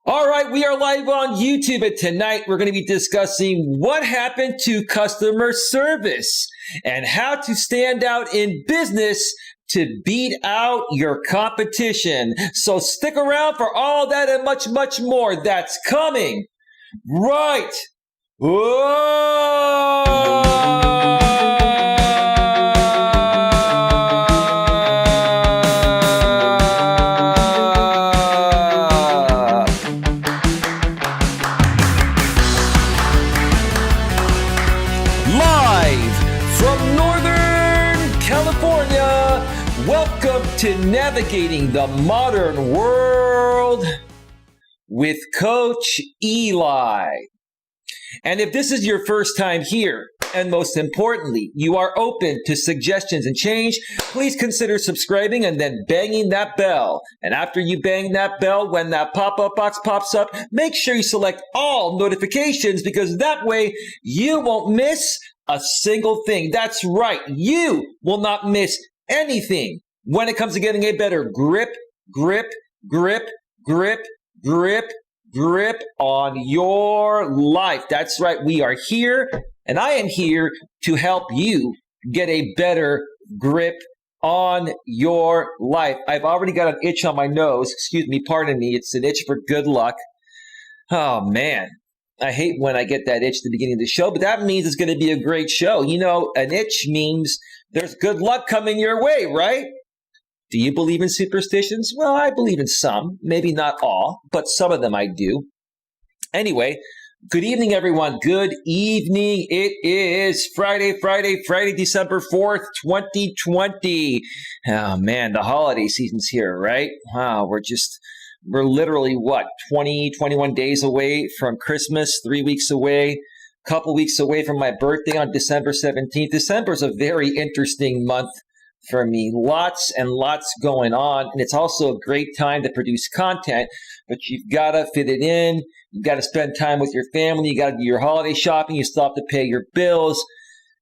All right, we are live on YouTube, and tonight we're going to be discussing what happened to customer service and how to stand out in business to beat out your competition. So stick around for all that and much, much more that's coming right. Live from Northern California, welcome to Navigating the Modern World with Coach Eli. And if this is your first time here, and most importantly, you are open to suggestions and change, please consider subscribing and then banging that bell. And after you bang that bell, when that pop-up box pops up, make sure you select all notifications because that way you won't miss a single thing. That's right. You will not miss anything when it comes to getting a better grip on your life. That's right. We are here, and I am here to help you get a better grip on your life. I've already got an itch on my nose. Excuse me, pardon me. It's an itch for good luck. Oh, man. I hate when I get that itch at the beginning of the show, but that means it's going to be a great show. You know, an itch means there's good luck coming your way, right? Do you believe in superstitions? Well, I believe in some, maybe not all, but some of them I do. Anyway, good evening, everyone. Good evening. It is Friday, December 4th, 2020. Oh, man, the holiday season's here, right? Wow, we're literally, 21 days away from Christmas, 3 weeks away, a couple weeks away from my birthday on December 17th. December is a very interesting month for me. Lots and lots going on, and it's also a great time to produce content, but you've got to fit it in. You've got to spend time with your family. You got to do your holiday shopping. You still have to pay your bills.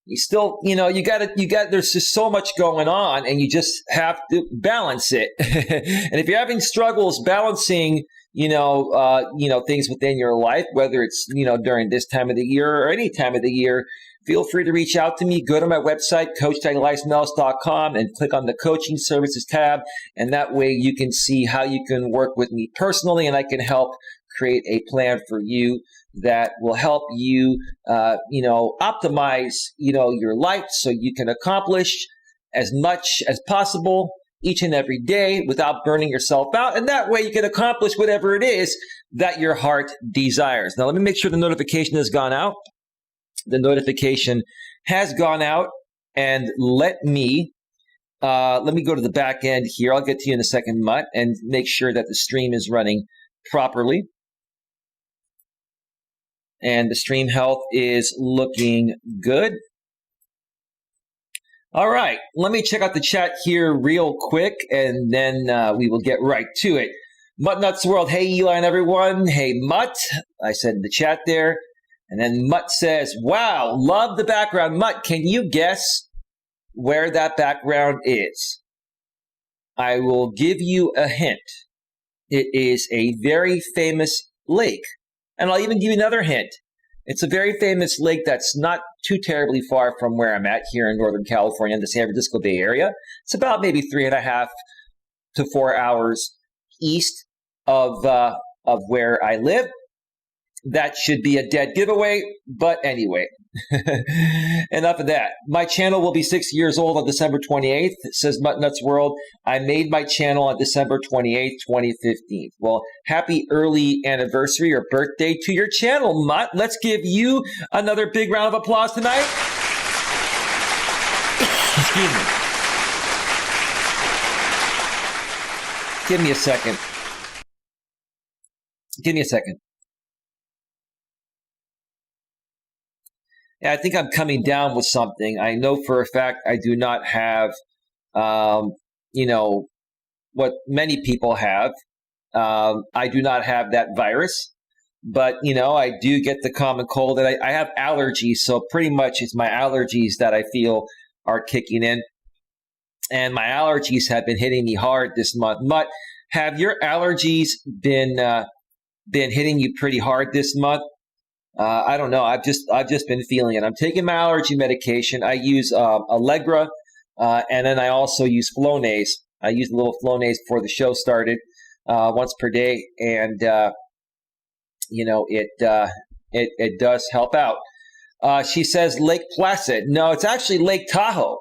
You still, there's just so much going on, and you just have to balance it. And if you're having struggles balancing, things within your life, whether it's, during this time of the year or any time of the year, feel free to reach out to me. Go to my website, coacheli.com, and click on the coaching services tab. And that way you can see how you can work with me personally, and I can help create a plan for you that will help you, optimize, your life so you can accomplish as much as possible each and every day without burning yourself out. And that way you can accomplish whatever it is that your heart desires. Now, let me make sure the notification has gone out. The notification has gone out, and let me go to the back end here. I'll get to you in a second, Mutt, and make sure that the stream is running properly. And the stream health is looking good. All right, let me check out the chat here real quick, and then we will get right to it. Mutt Nuts World, hey Eli and everyone. Hey Mutt, I said in the chat there. And then Mutt says, wow, love the background. Mutt, can you guess where that background is? I will give you a hint. It is a very famous lake. And I'll even give you another hint. It's a very famous lake that's not too terribly far from where I'm at here in Northern California in the San Francisco Bay Area. It's about maybe 3.5 to 4 hours east of where I live. That should be a dead giveaway, but anyway, enough of that. My channel will be 6 years old on December 28th, says Mutt Nuts World. I made my channel on December 28th, 2015. Well, happy early anniversary or birthday to your channel, Mutt. Let's give you another big round of applause tonight. Excuse me. Give me a second. Yeah, I think I'm coming down with something. I know for a fact I do not have, what many people have. I do not have that virus, but, I do get the common cold. And I have allergies, so pretty much it's my allergies that I feel are kicking in. And my allergies have been hitting me hard this month. But have your allergies been been hitting you pretty hard this month? I don't know. I've just been feeling it. I'm taking my allergy medication. I use Allegra, and then I also use Flonase. I used a little Flonase before the show started, once per day, and it does help out. She says Lake Placid. No, it's actually Lake Tahoe.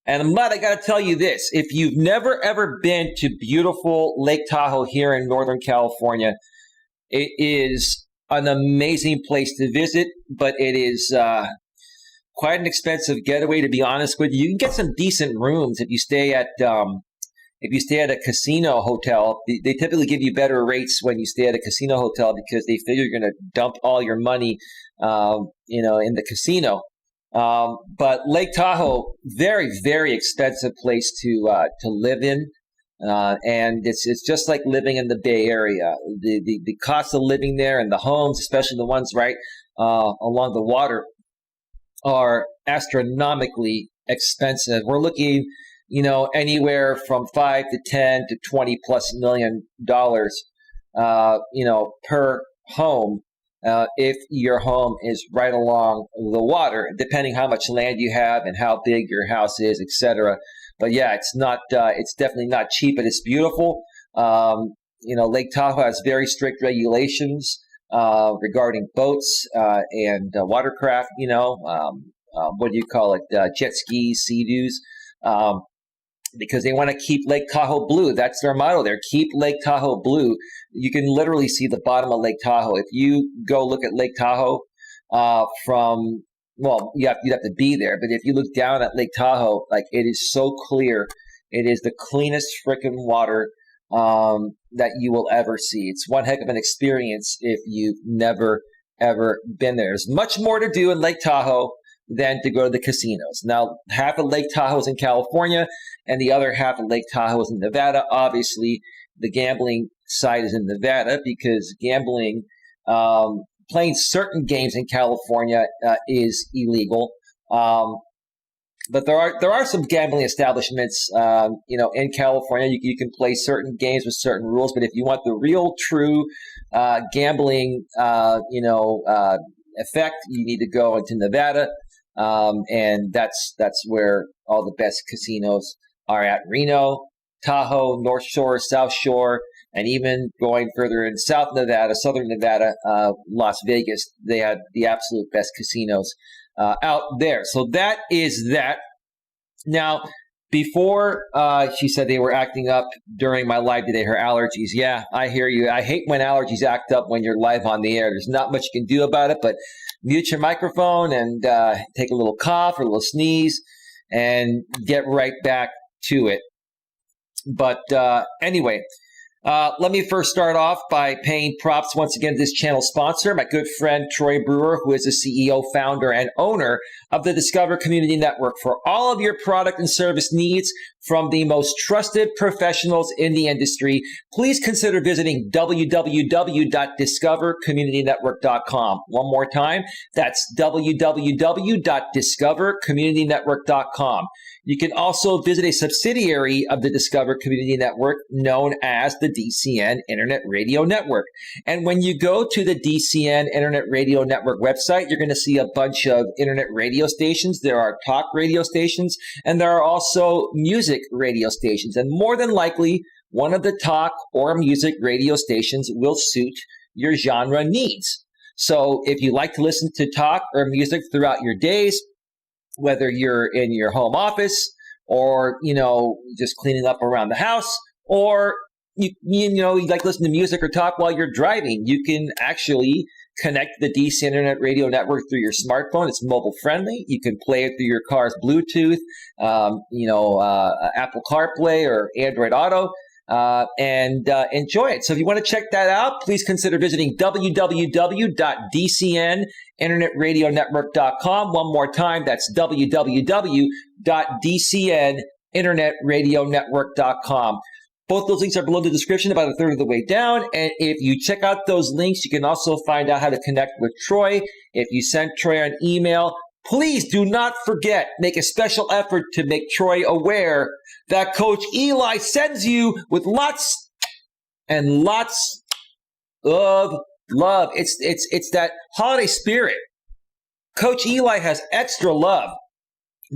And Mud, I got to tell you this. If you've never, ever been to beautiful Lake Tahoe here in Northern California, it is an amazing place to visit, but it is quite an expensive getaway, to be honest with you. You can get some decent rooms if you stay at a casino hotel. They typically give you better rates when you stay at a casino hotel because they figure you're going to dump all your money, in the casino. But Lake Tahoe, very, very expensive place to live in. And it's just like living in the Bay Area. The cost of living there and the homes, especially the ones right along the water, are astronomically expensive. We're looking, anywhere from $5 to $10 to $20+ million, per home. If your home is right along the water, depending how much land you have and how big your house is, etc. But yeah, it's definitely not cheap, but it's beautiful. Lake Tahoe has very strict regulations regarding boats and watercraft. What do you call it? Jet skis, sea-doos. Because they want to keep Lake Tahoe blue. That's their motto there. Keep Lake Tahoe blue. You can literally see the bottom of Lake Tahoe. If you go look at Lake Tahoe you'd have to be there. But if you look down at Lake Tahoe, like, it is so clear. It is the cleanest freaking water that you will ever see. It's one heck of an experience if you've never, ever been there. There's much more to do in Lake Tahoe than to go to the casinos. Now, half of Lake Tahoe is in California, and the other half of Lake Tahoe is in Nevada. Obviously, the gambling side is in Nevada because gambling, playing certain games in California is illegal. But there are some gambling establishments, in California. You can play certain games with certain rules, but if you want the real, true gambling, effect, you need to go into Nevada. And that's where all the best casinos are at. Reno, Tahoe, North Shore, South Shore, and even going further in South Nevada, Southern Nevada, Las Vegas. They have the absolute best casinos out there. So that is that. Now, before she said they were acting up during my live today, her allergies. Yeah, I hear you. I hate when allergies act up when you're live on the air. There's not much you can do about it, but mute your microphone and take a little cough or a little sneeze and get right back to it. But anyway, let me first start off by paying props once again to this channel sponsor, my good friend Troy Brewer, who is the CEO, founder, and owner of the Discover Community Network. For all of your product and service needs from the most trusted professionals in the industry, please consider visiting www.discovercommunitynetwork.com. One more time, that's www.discovercommunitynetwork.com. You can also visit a subsidiary of the Discover Community Network known as the DCN Internet Radio Network. And when you go to the DCN Internet Radio Network website, you're going to see a bunch of internet radio stations. There are talk radio stations, and there are also music radio stations. And more than likely, one of the talk or music radio stations will suit your genre needs. So if you like to listen to talk or music throughout your days, whether you're in your home office or, just cleaning up around the house, or you like to listen to music or talk while you're driving, you can actually connect the DC Internet Radio Network through your smartphone. It's mobile friendly. You can play it through your car's Bluetooth, Apple CarPlay or Android Auto, and enjoy it. So if you want to check that out, please consider visiting www.dcninternetradionetwork.com. One more time, that's www.dcninternetradionetwork.com. Both those links are below the description, about a third of the way down. And if you check out those links, you can also find out how to connect with Troy. If you send Troy an email, please do not forget, make a special effort to make Troy aware that Coach Eli sends you with lots and lots of love. It's that holiday spirit. Coach Eli has extra love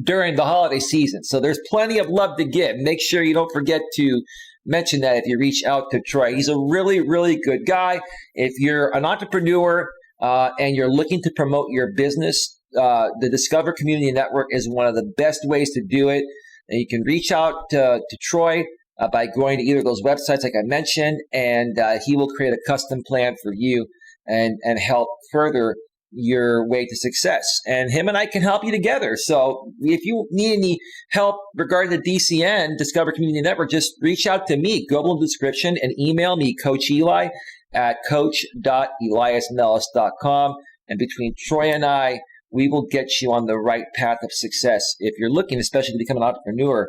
during the holiday season. So there's plenty of love to give. Make sure you don't forget to mention that if you reach out to Troy. He's a really, really good guy. If you're an entrepreneur and you're looking to promote your business, the Discover Community Network is one of the best ways to do it. And you can reach out to Troy by going to either of those websites like I mentioned, and he will create a custom plan for you and help further your way to success. And him and I can help you together. So if you need any help regarding the DCN, Discover Community Network, just reach out to me, go below the description, and email me, Coach Eli, at coach.eliasmelas.com. And between Troy and I, we will get you on the right path of success. If you're looking, especially to become an entrepreneur,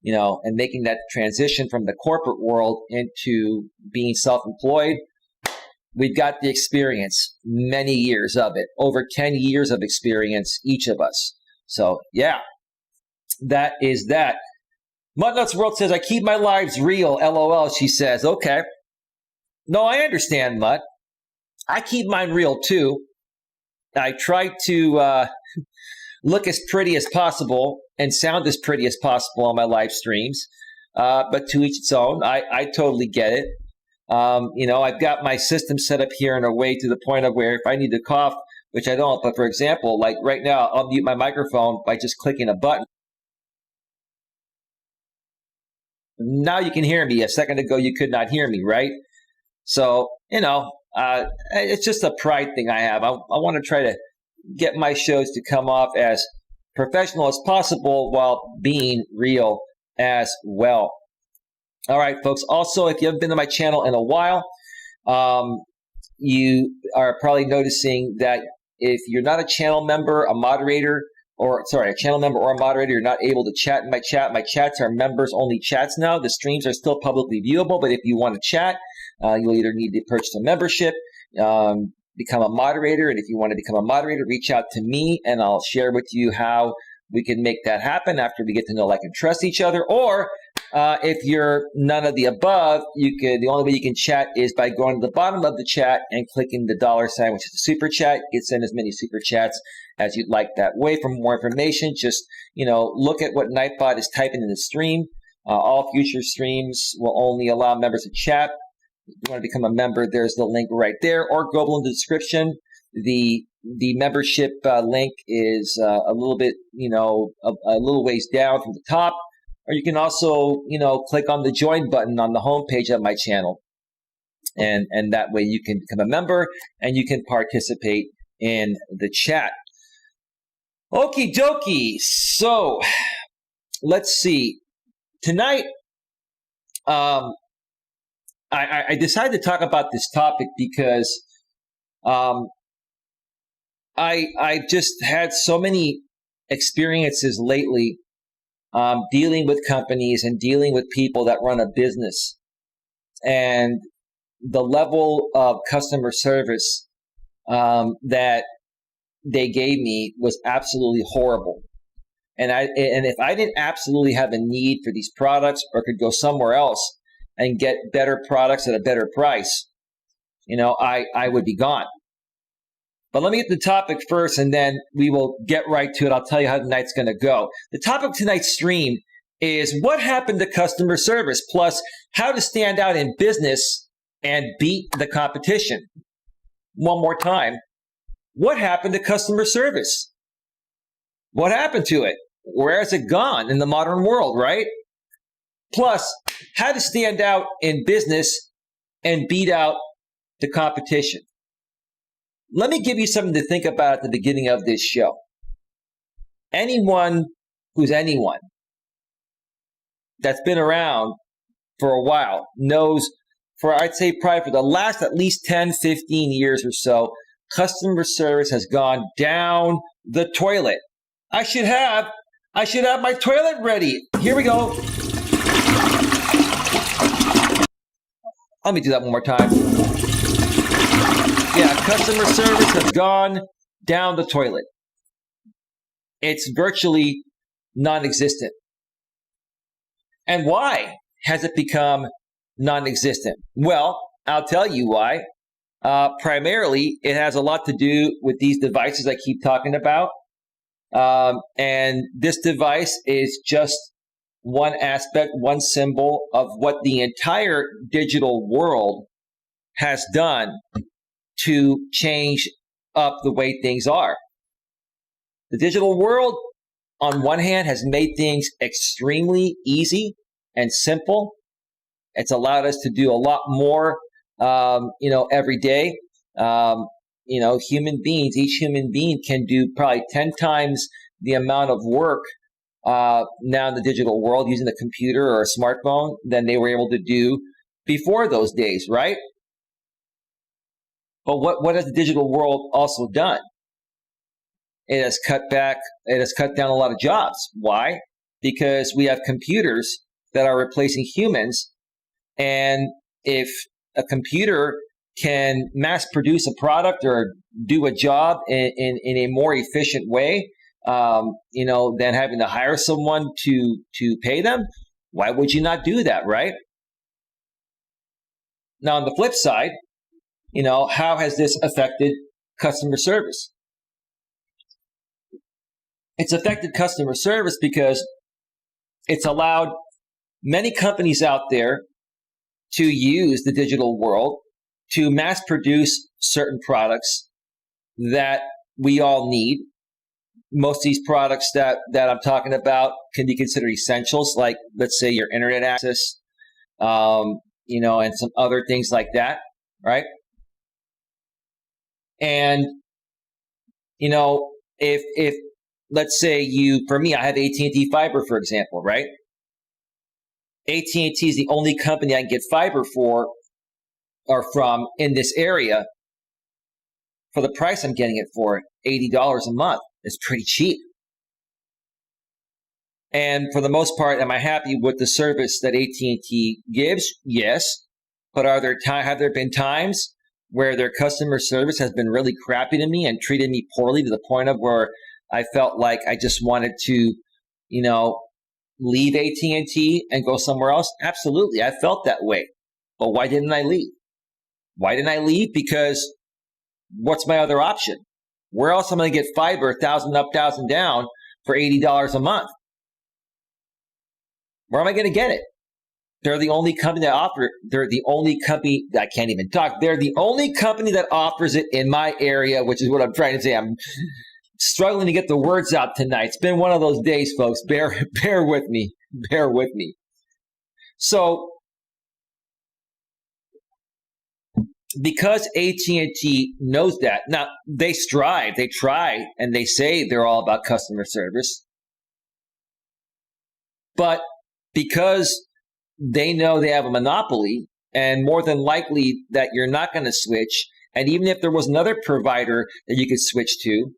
and making that transition from the corporate world into being self-employed, we've got the experience, many years of it, over 10 years of experience, each of us. So yeah, that is that. Muttnuts World says, I keep my lives real, LOL, she says. Okay. No, I understand, Mutt. I keep mine real too. I try to look as pretty as possible and sound as pretty as possible on my live streams. But to each its own. I totally get it. I've got my system set up here in a way to the point of where if I need to cough, which I don't, but for example, like right now, I'll mute my microphone by just clicking a button. Now you can hear me. A second ago, you could not hear me, right? So, it's just a pride thing I have. I want to try to get my shows to come off as professional as possible while being real as well. All right, folks. Also, if you haven't been to my channel in a while, you are probably noticing that if you're not a channel member, a moderator, a channel member or a moderator, you're not able to chat in my chat. My chats are members-only chats now. The streams are still publicly viewable, but if you want to chat, you'll either need to purchase a membership, become a moderator, and if you want to become a moderator, reach out to me, and I'll share with you how we can make that happen after we get to know, like, and trust each other. Or if you're none of the above, the only way you can chat is by going to the bottom of the chat and clicking the $sign, which is the super chat. You can send as many super chats as you'd like that way. For more information, just look at what Nightbot is typing in the stream. All future streams will only allow members to chat. If you want to become a member, there's the link right there, or go below in the description. The membership link is a little bit, a little ways down from the top. Or you can also, click on the join button on the homepage of my channel. And that way you can become a member and you can participate in the chat. Okie dokie. So let's see. Tonight, I decided to talk about this topic because I just had so many experiences lately dealing with companies and dealing with people that run a business. And the level of customer service that they gave me was absolutely horrible. And if I didn't absolutely have a need for these products or could go somewhere else and get better products at a better price, I would be gone. But let me get the topic first, and then we will get right to it. I'll tell you how tonight's going to go. The topic of tonight's stream is what happened to customer service, plus how to stand out in business and beat the competition. One more time. What happened to customer service? What happened to it? Where has it gone in the modern world, right? Plus, how to stand out in business and beat out the competition. Let me give you something to think about at the beginning of this show. Anyone who's anyone that's been around for a while knows I'd say probably for the last at least 10, 15 years or so, customer service has gone down the toilet. I should have my toilet ready. Here we go. Let me do that one more time. Yeah, customer service has gone down the toilet. It's virtually non-existent. And why has it become non-existent? Well, I'll tell you why. Primarily, it has a lot to do with these devices I keep talking about. And this device is just one aspect, one symbol of what the entire digital world has done to change up the way things are. The digital world, on one hand, has made things extremely easy and simple. It's allowed us to do a lot more, every day. Human beings, each human being can do probably 10 times the amount of work now in the digital world using a computer or a smartphone than they were able to do before those days, right? But what has the digital world also done? It has cut down a lot of jobs. Why? Because we have computers that are replacing humans. And if a computer can mass produce a product or do a job in a more efficient way, than having to hire someone to pay them, why would you not do that, right? Now, on the flip side, how has this affected customer service? It's affected customer service because it's allowed many companies out there to use the digital world to mass produce certain products that we all need. Most of these products that I'm talking about can be considered essentials, like, let's say, your internet access, and some other things like that, right? And, if let's say for me, I have AT&T Fiber, for example, right? AT&T is the only company I can get fiber from in this area for the price I'm getting it for, $80 a month. It's pretty cheap. And for the most part, am I happy with the service that AT&T gives? Yes. But have there been times where their customer service has been really crappy to me and treated me poorly to the point of where I felt like I just wanted to, leave AT&T and go somewhere else? Absolutely. I felt that way. But why didn't I leave? Why didn't I leave? Because what's my other option? Where else am I going to get fiber, 1,000 up, 1,000 down for $80 a month? Where am I going to get it? They're the only company they're the only company that I can't even talk. They're the only company that offers it in my area, which is what I'm trying to say. I'm struggling to get the words out tonight. It's been one of those days, folks. Bear with me. Bear with me. So, because AT&T knows that, now they try, and they say they're all about customer service. But because they know they have a monopoly, and more than likely that you're not going to switch, and even if there was another provider that you could switch to,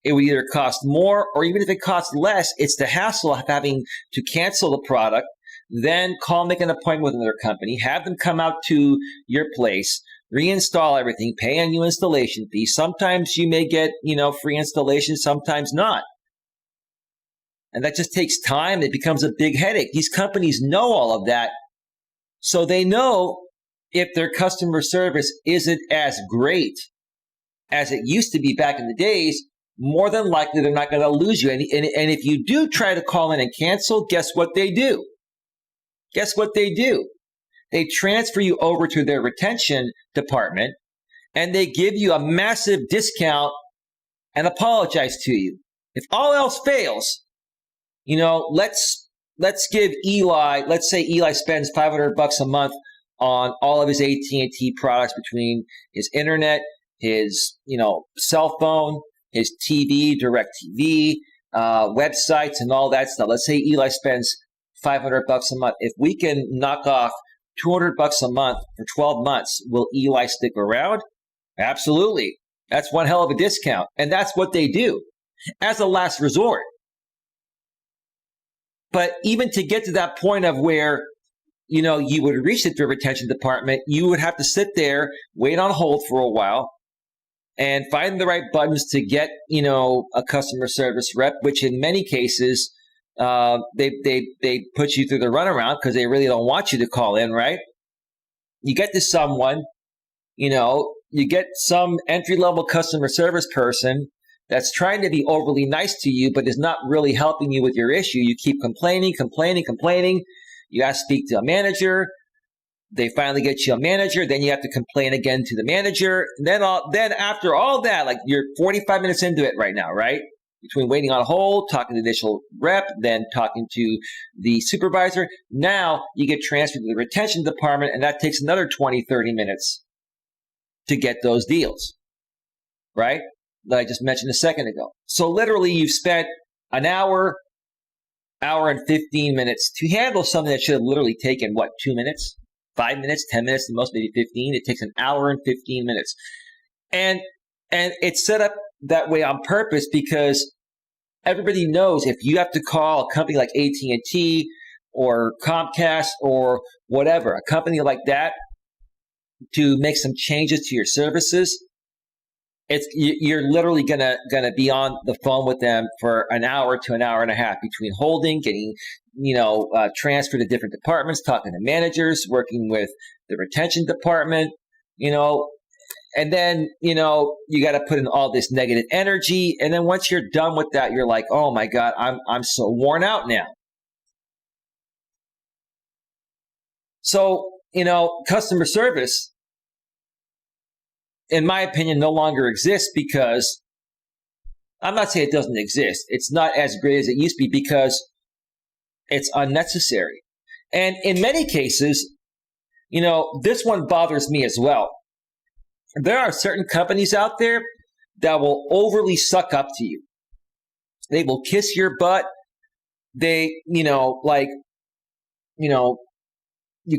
it would either cost more, or even if it costs less, it's the hassle of having to cancel the product, then make an appointment with another company, have them come out to your place, reinstall everything, pay a new installation fee. Sometimes you may get, free installation, sometimes not. And that just takes time. It becomes a big headache. These companies know all of that. So they know if their customer service isn't as great as it used to be back in the days, more than likely they're not going to lose you. And if you do try to call in and cancel, guess what they do? Guess what they do? They transfer you over to their retention department, and they give you a massive discount and apologize to you. If all else fails, let's give Eli, let's say Eli spends $500 a month on all of his AT&T products between his internet, his, cell phone, his TV, direct TV, websites, and all that stuff. Let's say Eli spends $500 a month. If we can knock off $200 a month for 12 months, will Eli stick around? Absolutely. That's one hell of a discount. And that's what they do as a last resort. But even to get to that point of where, you would reach the retention department, you would have to sit there, wait on hold for a while, and find the right buttons to get, a customer service rep, which in many cases, they put you through the runaround because they really don't want you to call in, right? You get to someone, you get some entry-level customer service person that's trying to be overly nice to you, but is not really helping you with your issue. You keep complaining. You have to speak to a manager. They finally get you a manager. Then you have to complain again to the manager. Then after all that, like you're 45 minutes into it right now, right? Between waiting on hold, talking to the initial rep, then talking to the supervisor. Now you get transferred to the retention department, and that takes another 20, 30 minutes to get those deals, right? That I just mentioned a second ago. So literally you've spent an hour and 15 minutes to handle something that should have literally taken, 2 minutes, 5 minutes, 10 minutes, the most, maybe 15. It takes an hour and 15 minutes. And it's set up that way on purpose because everybody knows if you have to call a company like AT&T or Comcast or whatever, a company like that to make some changes to your services, you're literally gonna be on the phone with them for an hour to an hour and a half between holding, getting transferred to different departments, talking to managers, working with the retention department, and then you got to put in all this negative energy, and then once you're done with that, you're like, oh my God, I'm so worn out now. So customer service, in my opinion, no longer exists because I'm not saying it doesn't exist. It's not as great as it used to be because it's unnecessary. And in many cases, this one bothers me as well. There are certain companies out there that will overly suck up to you. They will kiss your butt. They, you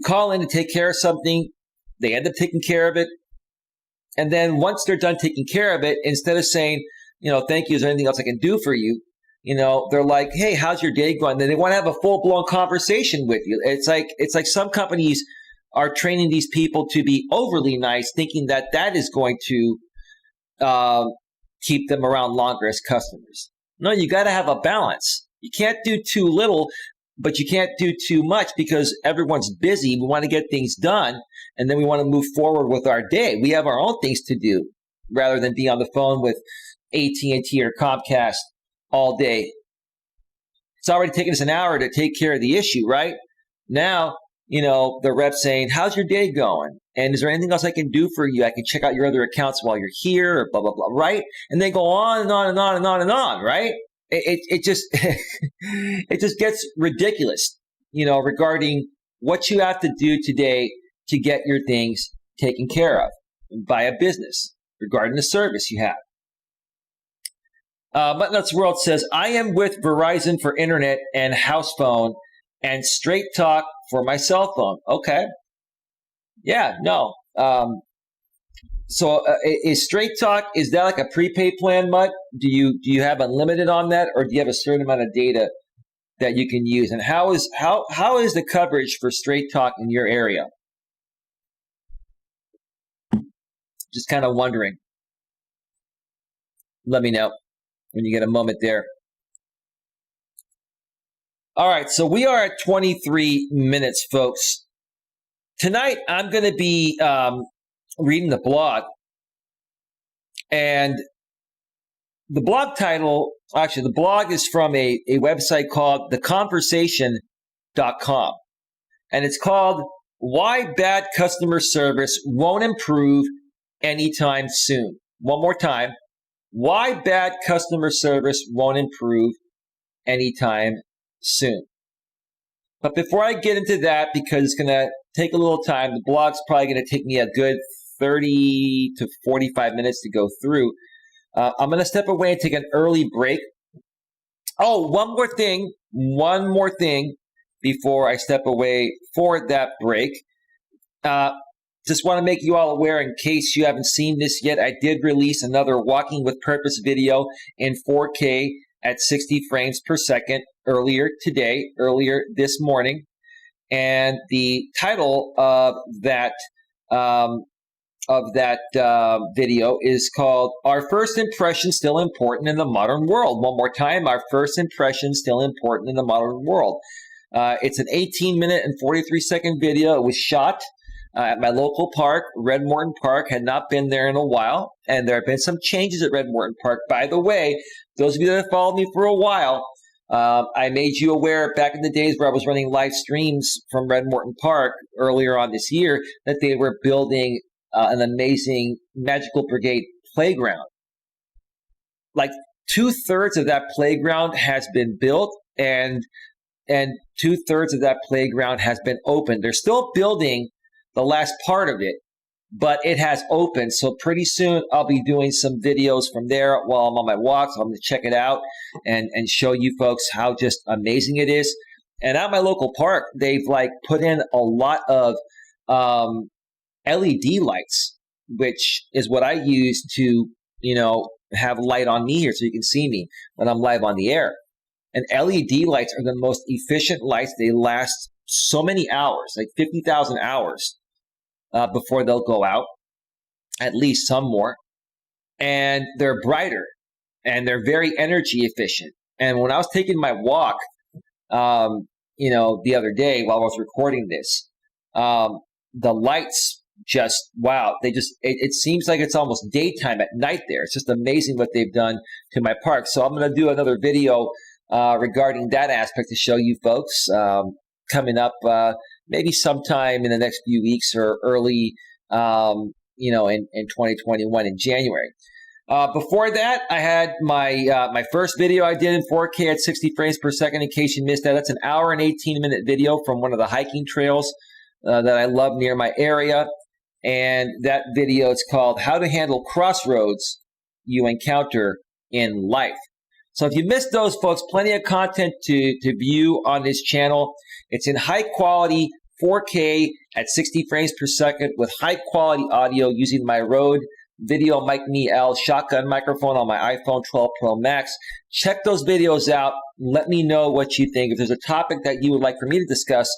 call in to take care of something. They end up taking care of it. And then once they're done taking care of it, instead of saying, thank you, is there anything else I can do for you? They're like, hey, how's your day going? And then they want to have a full-blown conversation with you. It's like some companies are training these people to be overly nice, thinking that is going to keep them around longer as customers. No, you got to have a balance. You can't do too little, but you can't do too much because everyone's busy. We want to get things done, and then we want to move forward with our day. We have our own things to do rather than be on the phone with AT&T or Comcast all day. It's already taken us an hour to take care of the issue, right? Now, the rep's saying, how's your day going? And is there anything else I can do for you? I can check out your other accounts while you're here, or blah, blah, blah, right? And they go on and on and on and on and on, right? It just it just gets ridiculous, regarding what you have to do today to get your things taken care of by a business regarding the service you have. Buttonut's World says, I am with Verizon for internet and house phone and Straight Talk for my cell phone. Okay. Yeah, no. So is Straight Talk, is that like a prepaid plan, Mutt? Do you have unlimited on that, or do you have a certain amount of data that you can use? And how is the coverage for Straight Talk in your area? Just kind of wondering. Let me know when you get a moment there. All right, so we are at 23 minutes, folks. Tonight, I'm going to be reading the blog. And the blog title, actually, the blog is from a website called theconversation.com. And it's called Why Bad Customer Service Won't Improve Anytime Soon. One more time. Why bad customer service won't improve anytime soon. But before I get into that, because it's going to take a little time, the blog's probably going to take me a good 30 to 45 minutes to go through. I'm going to step away and take an early break. Oh, one more thing before I step away for that break. Just want to make you all aware, in case you haven't seen this yet, I did release another Walking with Purpose video in 4K at 60 frames per second earlier this morning. And the title of that video is called Are First Impressions Still Important in the Modern World? One more time, Are First Impressions Still Important in the Modern World? It's an 18-minute and 43-second video. It was shot at my local park, Red Morton Park. Had not been there in a while, and there have been some changes at Red Morton Park. By the way, those of you that have followed me for a while, I made you aware back in the days where I was running live streams from Red Morton Park earlier on this year that they were building an amazing Magical Brigade playground. Like 2/3 of that playground has been built, and 2/3 of that playground has been opened. They're still building the last part of it, but it has opened. So pretty soon I'll be doing some videos from there while I'm on my walks. I'm going to check it out and show you folks how just amazing it is. And at my local park, they've like put in a lot of LED lights, which is what I use to, have light on me here so you can see me when I'm live on the air. And LED lights are the most efficient lights. They last so many hours, like 50,000 hours before they'll go out, at least some more. And they're brighter and they're very energy efficient. And when I was taking my walk, the other day while I was recording this, the lights just, wow, it seems like it's almost daytime at night there. It's just amazing what they've done to my park. So I'm going to do another video regarding that aspect to show you folks coming up maybe sometime in the next few weeks or early, in 2021 in January. Before that, I had my first video I did in 4K at 60 frames per second. In case you missed that, that's an hour and 18-minute video from one of the hiking trails that I love near my area. And that video is called How to Handle Crossroads You Encounter in Life. So if you missed those, folks, plenty of content to view on this channel. It's in high quality 4K at 60 frames per second with high quality audio using my Rode Video Mic Me L shotgun microphone on my iPhone 12 Pro Max. Check those videos out. Let me know what you think. If there's a topic that you would like for me to discuss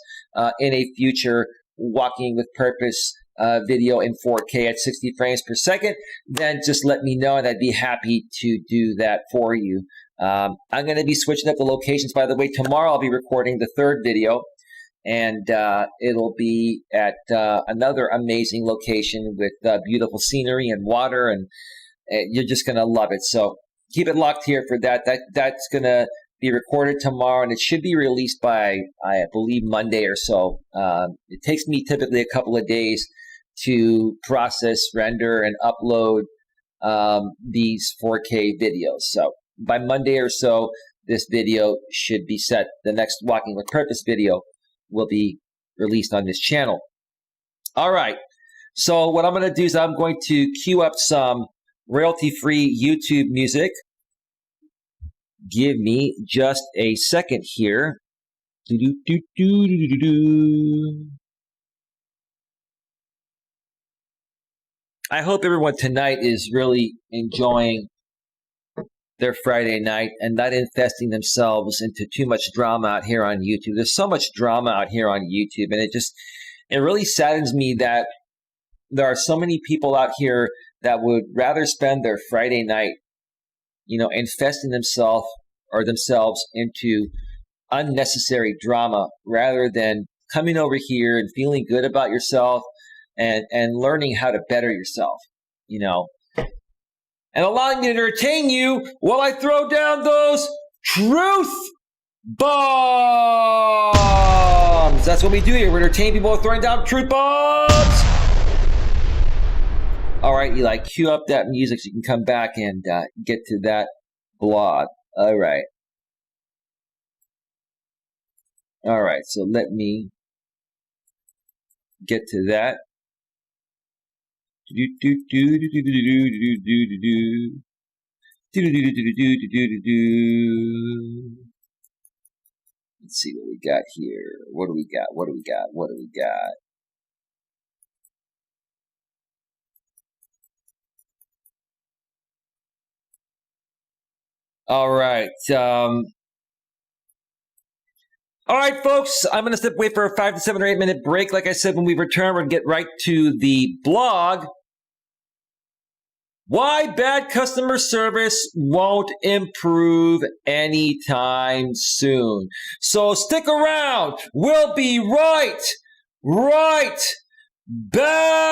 in a future Walking with Purpose video in 4K at 60 frames per second, then just let me know and I'd be happy to do that for you. I'm going to be switching up the locations. By the way, tomorrow I'll be recording the third video, and it'll be at another amazing location with beautiful scenery and water, and you're just going to love it. So keep it locked here for that. That's going to be recorded tomorrow, and it should be released by, I believe, Monday or so. It takes me typically a couple of days to process, render, and upload these 4K videos. So by Monday or so, this video should be set. The next Walking with Purpose video will be released on this channel. All right. So what I'm going to do is I'm going to queue up some royalty-free YouTube music. Give me just a second here. I hope everyone tonight is really enjoying their Friday night and not infesting themselves into too much drama out here on YouTube. There's so much drama out here on YouTube, and it really saddens me that there are so many people out here that would rather spend their Friday night, infesting themselves into unnecessary drama rather than coming over here and feeling good about yourself and learning how to better yourself, and allowing me to entertain you while I throw down those truth bombs. That's what we do here. We entertain people throwing down truth bombs. All right, Eli, cue up that music so you can come back and get to that blog. All right. All right, so let me get to that. Let's see what we got here. What do we got? All right. All right, folks, I'm going to step away for a 5 to 7 or 8 minute break. Like I said, when we return, we're going to get right to the blog. Why bad customer service won't improve anytime soon. So stick around. We'll be right back.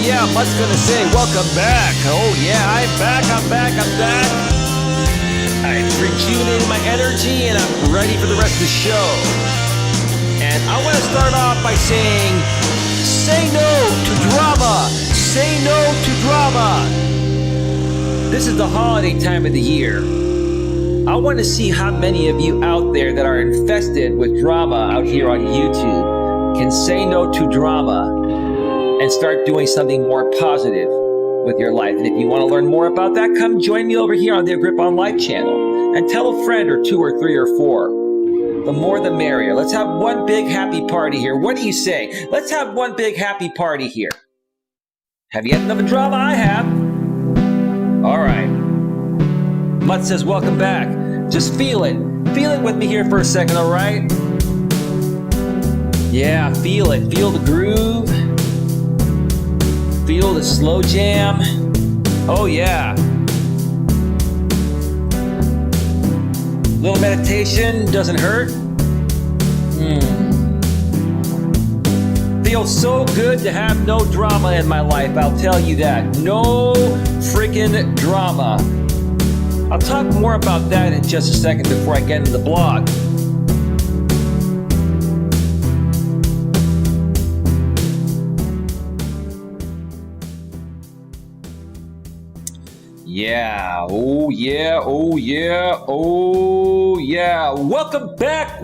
yeah, Mutt's gonna say, welcome back. Oh yeah, I'm back. I rejuvenated my energy and I'm ready for the rest of the show. And I want to start off by saying, say no to drama. Say no to drama. This is the holiday time of the year. I want to see how many of you out there that are infested with drama out here on YouTube can say no to drama and start doing something more positive with your life. And if you want to learn more about that, come join me over here on the Grip on Life channel and tell a friend or two or three or four. The more the merrier. Let's have one big happy party here. What do you say? Let's have one big happy party here. Have you had enough drama? I have. All right. Mutt says, welcome back. Just feel it. Feel it with me here for a second, all right? Yeah, feel it. Feel the groove. Feel the slow jam. Oh, yeah. Little meditation doesn't hurt. Feels so good to have no drama in my life, I'll tell you that. No freaking drama. I'll talk more about that in just a second before I get into the blog. Yeah, oh yeah, oh yeah, oh yeah. Welcome back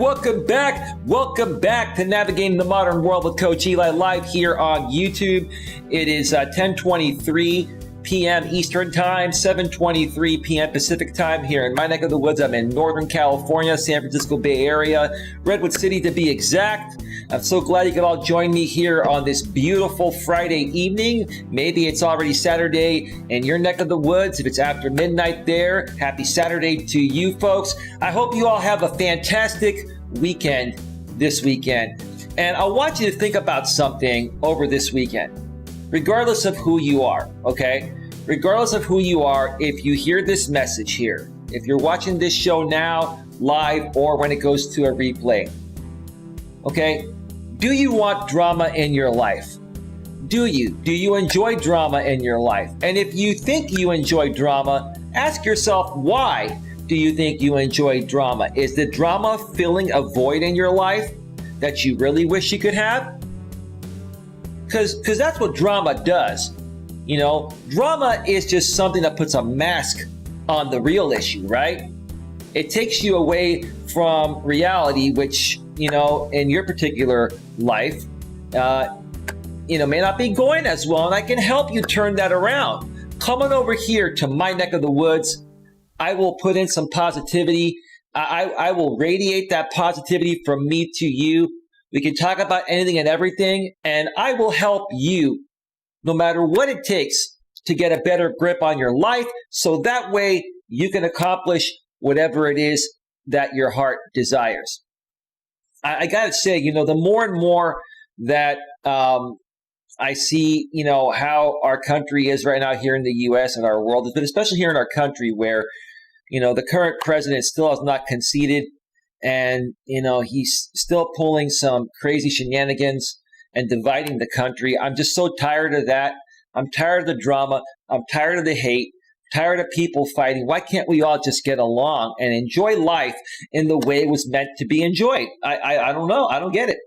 to Navigating the Modern World with Coach Eli, live here on YouTube. It is 10:23 p.m. Eastern Time, 7:23 p.m. Pacific Time here in my neck of the woods. I'm in Northern California, San Francisco Bay Area, Redwood City to be exact. I'm so glad you could all join me here on this beautiful Friday evening. Maybe it's already Saturday in your neck of the woods. If it's after midnight there, happy Saturday to you folks. I hope you all have a fantastic weekend this weekend. And I want you to think about something over this weekend. Regardless of who you are, okay? Regardless of who you are, if you hear this message here, if you're watching this show now, live, or when it goes to a replay, okay? Do you want drama in your life? Do you? Do you enjoy drama in your life? And if you think you enjoy drama, ask yourself, why do you think you enjoy drama? Is the drama filling a void in your life that you really wish you could have? Because that's what drama does. You know, drama is just something that puts a mask on the real issue, right? It takes you away from reality, which, you know, in your particular life, may not be going as well. And I can help you turn that around. Come on over here to my neck of the woods. I will put in some positivity. I will radiate that positivity from me to you. We can talk about anything and everything, and I will help you no matter what it takes to get a better grip on your life, so that way you can accomplish whatever it is that your heart desires. I got to say, the more and more that I see, how our country is right now here in the U.S. and our world, but especially here in our country where, the current president still has not conceded. And, he's still pulling some crazy shenanigans and dividing the country. I'm just so tired of that. I'm tired of the drama. I'm tired of the hate. Tired of people fighting. Why can't we all just get along and enjoy life in the way it was meant to be enjoyed? I don't know. I don't get it.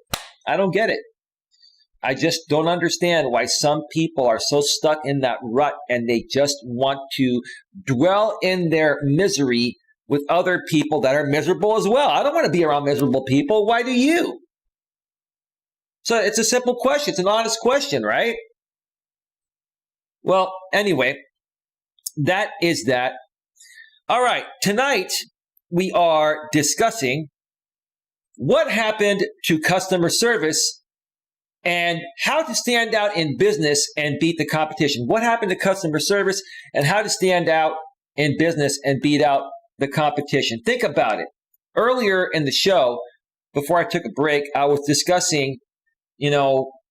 I don't get it. I just don't understand why some people are so stuck in that rut and they just want to dwell in their misery with other people that are miserable as well. I don't want to be around miserable people. Why do you? So it's a simple question. It's an honest question, right? Well, anyway, that is that. All right. Tonight, we are discussing what happened to customer service and how to stand out in business and beat the competition. What happened to customer service and how to stand out in business and beat out the competition. Think about it. Earlier in the show, before I took a break, I was discussing,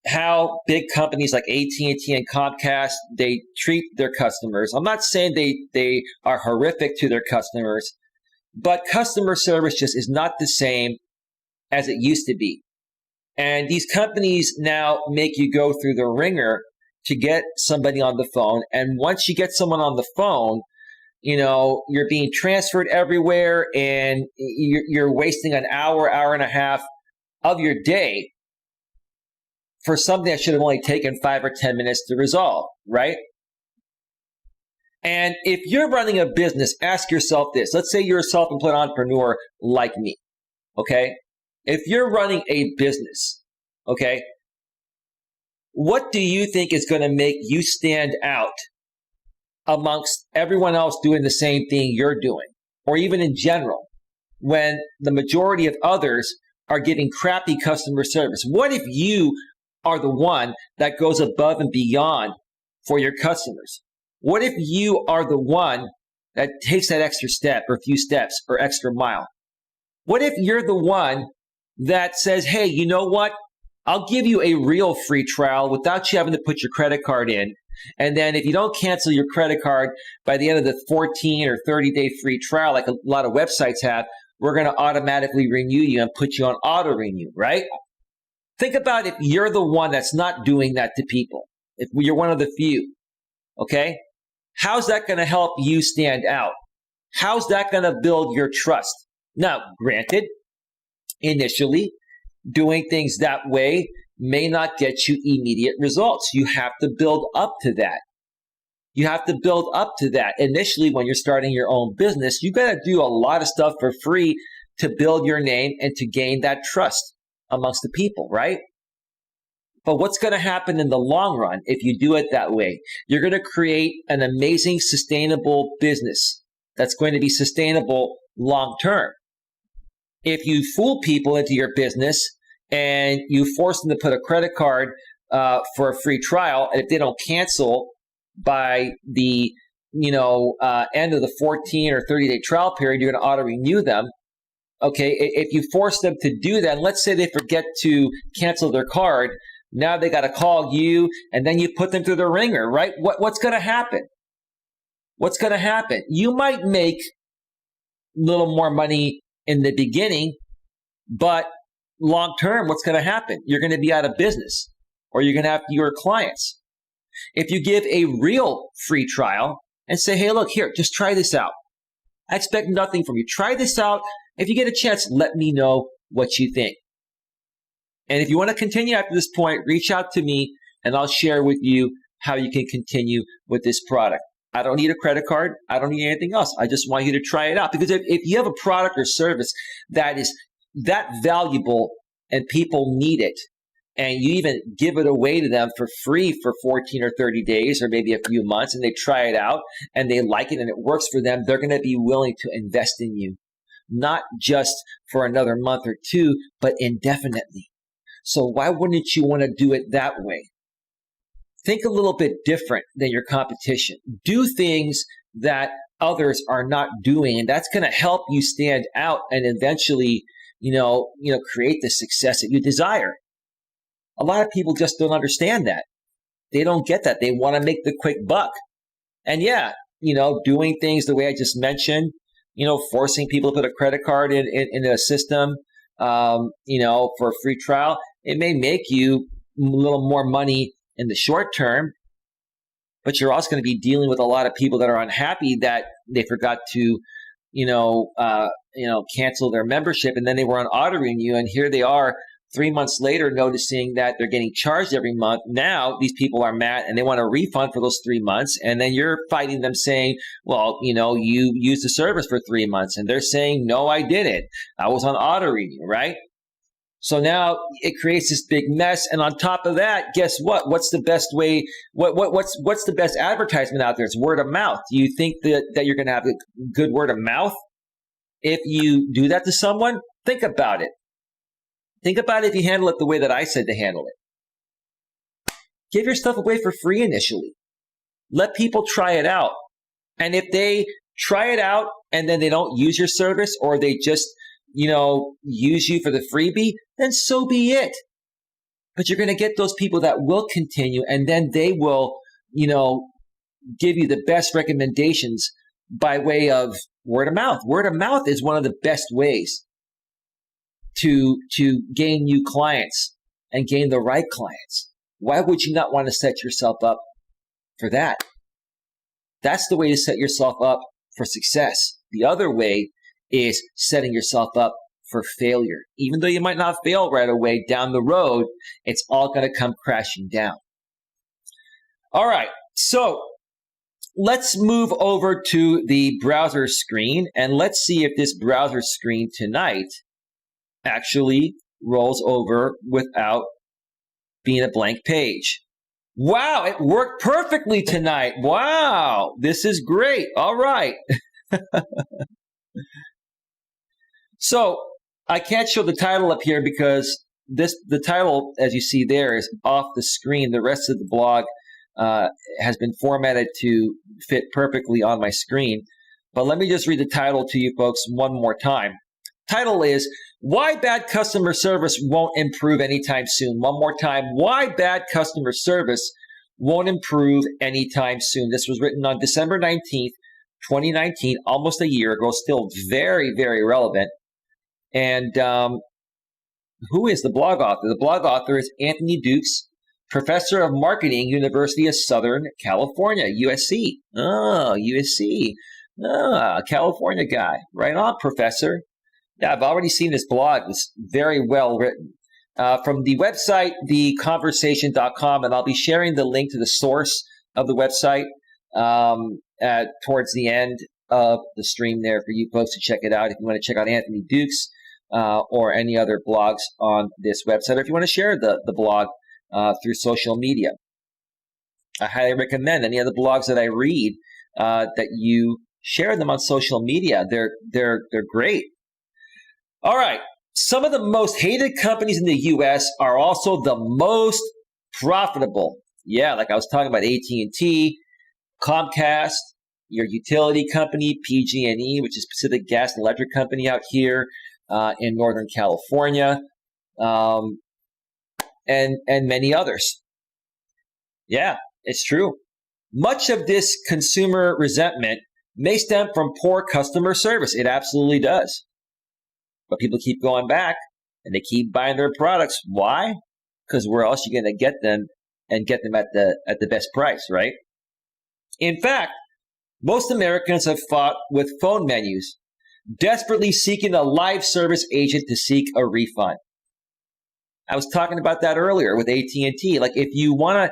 how big companies like AT&T and Comcast, they treat their customers. I'm not saying they are horrific to their customers, but customer service just is not the same as it used to be. And these companies now make you go through the ringer to get somebody on the phone. And once you get someone on the phone, you're being transferred everywhere and you're wasting an hour, hour and a half of your day for something that should have only taken 5 or 10 minutes to resolve, right? And if you're running a business, ask yourself this. Let's say you're a self-employed entrepreneur like me, okay? If you're running a business, okay, what do you think is going to make you stand out amongst everyone else doing the same thing you're doing, or even in general, when the majority of others are giving crappy customer service? What if you are the one that goes above and beyond for your customers? What if you are the one that takes that extra step or a few steps or extra mile? What if you're the one that says, hey, you know what? I'll give you a real free trial without you having to put your credit card in. And then if you don't cancel your credit card by the end of the 14 or 30-day free trial, like a lot of websites have, we're going to automatically renew you and put you on auto renew, right? Think about if you're the one that's not doing that to people, if you're one of the few, okay? How's that going to help you stand out? How's that going to build your trust? Now, granted, initially, doing things that way may not get you immediate results. You have to build up to that. You have to build up to that. Initially, when you're starting your own business, you got to do a lot of stuff for free to build your name and to gain that trust amongst the people, right? But what's going to happen in the long run if you do it that way? You're going to create an amazing, sustainable business that's going to be sustainable long term. If you fool people into your business and you force them to put a credit card for a free trial, and if they don't cancel by the end of the 14 or 30-day trial period, you're going to auto renew them. Okay, if you force them to do that, and let's say they forget to cancel their card, now they got to call you, and then you put them through the ringer, right? What's going to happen? What's going to happen? You might make a little more money in the beginning, but long term, what's going to happen? You're going to be out of business, or you're going to have fewer clients. If you give a real free trial and say, hey, look, here, just try this out. I expect nothing from you. Try this out. If you get a chance, let me know what you think. And if you want to continue after this point, reach out to me and I'll share with you how you can continue with this product. I don't need a credit card. I don't need anything else. I just want you to try it out. Because if you have a product or service that is that valuable and people need it, and you even give it away to them for free for 14 or 30 days or maybe a few months, and they try it out and they like it and it works for them, they're going to be willing to invest in you, not just for another month or two, but indefinitely. So why wouldn't you want to do it that way? Think a little bit different than your competition. Do things that others are not doing, and that's going to help you stand out and eventually, create the success that you desire. A lot of people just don't understand that. They don't get that. They want to make the quick buck. And yeah, doing things the way I just mentioned, forcing people to put a credit card in a system, for a free trial, it may make you a little more money in the short term, but you're also going to be dealing with a lot of people that are unhappy that they forgot to, cancel their membership, and then they were on auto renew, and here they are 3 months later noticing that they're getting charged every month. Now these people are mad and they want a refund for those 3 months, and then you're fighting them saying, well, you used the service for 3 months, and they're saying, no, I didn't. I was on auto renew, right? So now it creates this big mess. And on top of that, guess what? What's the best way? What's the best advertisement out there? It's word of mouth. Do you think that you're going to have a good word of mouth if you do that to someone? Think about it. Think about it if you handle it the way that I said to handle it. Give your stuff away for free initially. Let people try it out. And if they try it out and then they don't use your service, or they just use you for the freebie, then so be it. But you're going to get those people that will continue, and then they will, give you the best recommendations by way of word of mouth. Word of mouth is one of the best ways to gain new clients and gain the right clients. Why would you not want to set yourself up for that? That's the way to set yourself up for success. The other way is setting yourself up for failure. Even though you might not fail right away, down the road, it's all going to come crashing down. All right, so let's move over to the browser screen, and let's see if this browser screen tonight actually rolls over without being a blank page. Wow, it worked perfectly tonight. Wow, this is great. All right. So I can't show the title up here because the title, as you see there, is off the screen. The rest of the blog has been formatted to fit perfectly on my screen. But let me just read the title to you folks one more time. Title is, Why Bad Customer Service Won't Improve Anytime Soon. One more time, Why Bad Customer Service Won't Improve Anytime Soon. This was written on December 19th, 2019, almost a year ago, still very, very relevant. And who is the blog author? The blog author is Anthony Dukes, Professor of Marketing, University of Southern California, USC. Oh, USC. California guy. Right on, Professor. Yeah, I've already seen this blog. It's very well written. From the website, theconversation.com, and I'll be sharing the link to the source of the website towards the end of the stream there for you folks to check it out if you want to check out Anthony Dukes or any other blogs on this website, or if you want to share the blog through social media. I highly recommend any of the blogs that I read that you share them on social media. They're great. All right. Some of the most hated companies in the U.S. are also the most profitable. Yeah, like I was talking about AT&T, Comcast, your utility company, PG&E, which is Pacific Gas and Electric Company out here in Northern California, and many others. Yeah, it's true. Much of this consumer resentment may stem from poor customer service. It absolutely does. But people keep going back and they keep buying their products. Why? Because where else are you going to get them and get them at the best price, right? In fact, most Americans have fought with phone menus, desperately seeking a live service agent to seek a refund. I was talking about that earlier with AT&T. Like if you want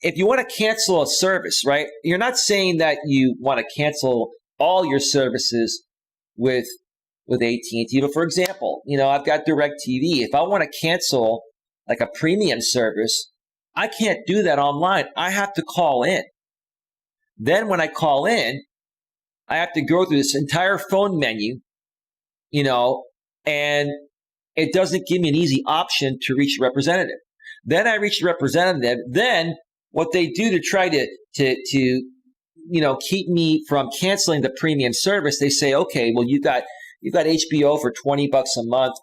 to cancel a service, right? You're not saying that you want to cancel all your services with AT&T. But for example, I've got DirecTV. If I want to cancel like a premium service, I can't do that online. I have to call in. Then when I call in, I have to go through this entire phone menu, and it doesn't give me an easy option to reach a representative. Then I reach the representative. Then what they do to try to keep me from canceling the premium service, they say, okay, well, you've got HBO for $20 a month.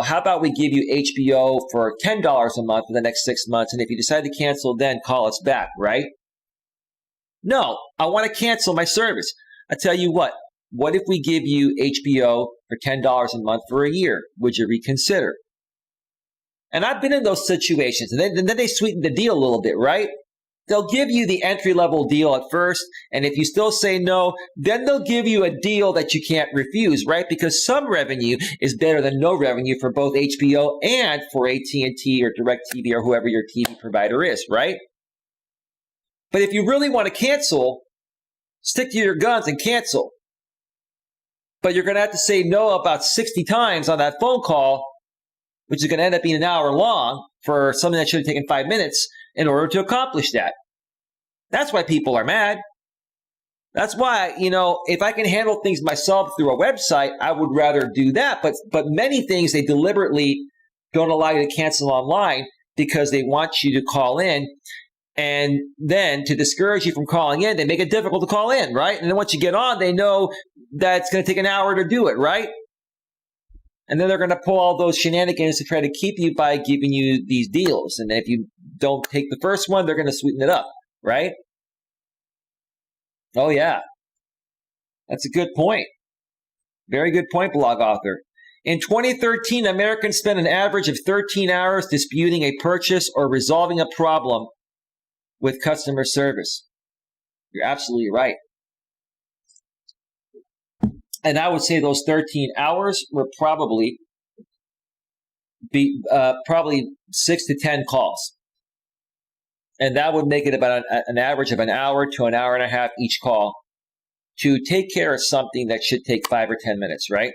How about we give you HBO for $10 a month for the next 6 months? And if you decide to cancel, then call us back, right? No, I want to cancel my service. I tell you what if we give you HBO for $10 a month for a year? Would you reconsider? And I've been in those situations, and then they sweeten the deal a little bit, right? They'll give you the entry-level deal at first, and if you still say no, then they'll give you a deal that you can't refuse, right? Because some revenue is better than no revenue for both HBO and for AT&T or DirecTV or whoever your TV provider is, right? But if you really want to cancel, stick to your guns and cancel. But you're going to have to say no about 60 times on that phone call, which is going to end up being an hour long for something that should have taken 5 minutes in order to accomplish that. That's why people are mad. That's why, if I can handle things myself through a website, I would rather do that. But many things they deliberately don't allow you to cancel online because they want you to call in. And then to discourage you from calling in, they make it difficult to call in, right? And then once you get on, they know that it's going to take an hour to do it, right? And then they're going to pull all those shenanigans to try to keep you by giving you these deals. And if you don't take the first one, they're going to sweeten it up, right? Oh, yeah. That's a good point. Very good point, blog author. In 2013, Americans spent an average of 13 hours disputing a purchase or resolving a problem with customer service. You're absolutely right. And I would say those 13 hours were probably 6 to 10 calls. And that would make it about an average of an hour to an hour and a half each call to take care of something that should take 5 or 10 minutes, right?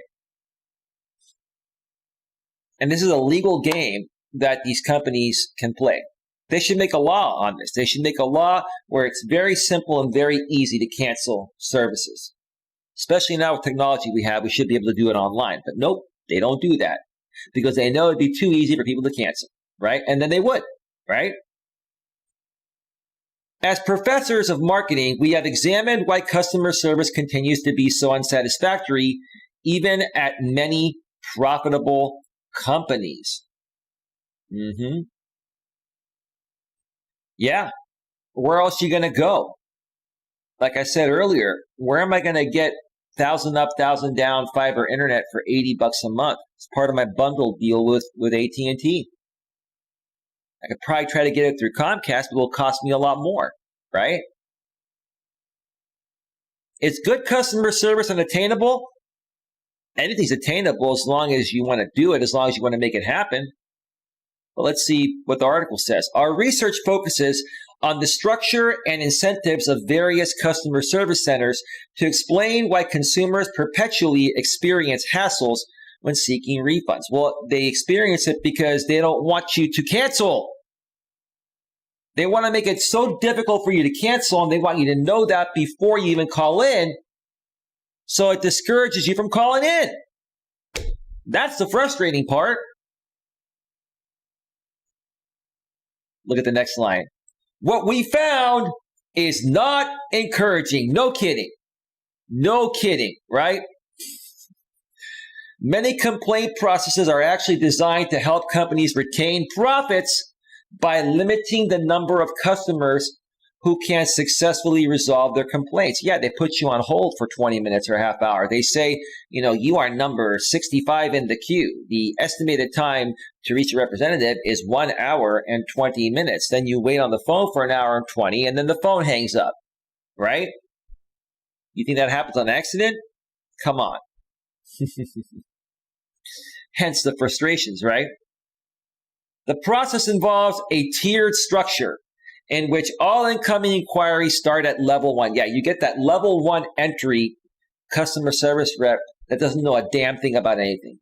And this is a legal game that these companies can play. They should make a law on this. They should make a law where it's very simple and very easy to cancel services. Especially now with technology we should be able to do it online. But nope, they don't do that because they know it'd be too easy for people to cancel, right? And then they would, right? As professors of marketing, we have examined why customer service continues to be so unsatisfactory, even at many profitable companies. Yeah. Where else are you going to go? Like I said earlier, where am I going to get 1,000 up, 1,000 down fiber internet for $80 a month? It's part of my bundle deal with AT&T. I could probably try to get it through Comcast, but it will cost me a lot more, right? Is good customer service unattainable? Anything's attainable as long as you want to do it, as long as you want to make it happen. Well, let's see what the article says. Our research focuses on the structure and incentives of various customer service centers to explain why consumers perpetually experience hassles when seeking refunds. Well, they experience it because they don't want you to cancel. They want to make it so difficult for you to cancel, and they want you to know that before you even call in, so it discourages you from calling in. That's the frustrating part. Look at the next line. What we found is not encouraging. No kidding. No kidding, right? Many complaint processes are actually designed to help companies retain profits by limiting the number of customers who can successfully resolve their complaints. Yeah, they put you on hold for 20 minutes or a half hour. They say, you are number 65 in the queue. The estimated time to reach a representative is 1 hour and 20 minutes. Then you wait on the phone for an hour and 20, and then the phone hangs up, right? You think that happens on accident? Come on. Hence the frustrations, right? The process involves a tiered structure in which all incoming inquiries start at level 1. Yeah, you get that level 1 entry customer service rep that doesn't know a damn thing about anything.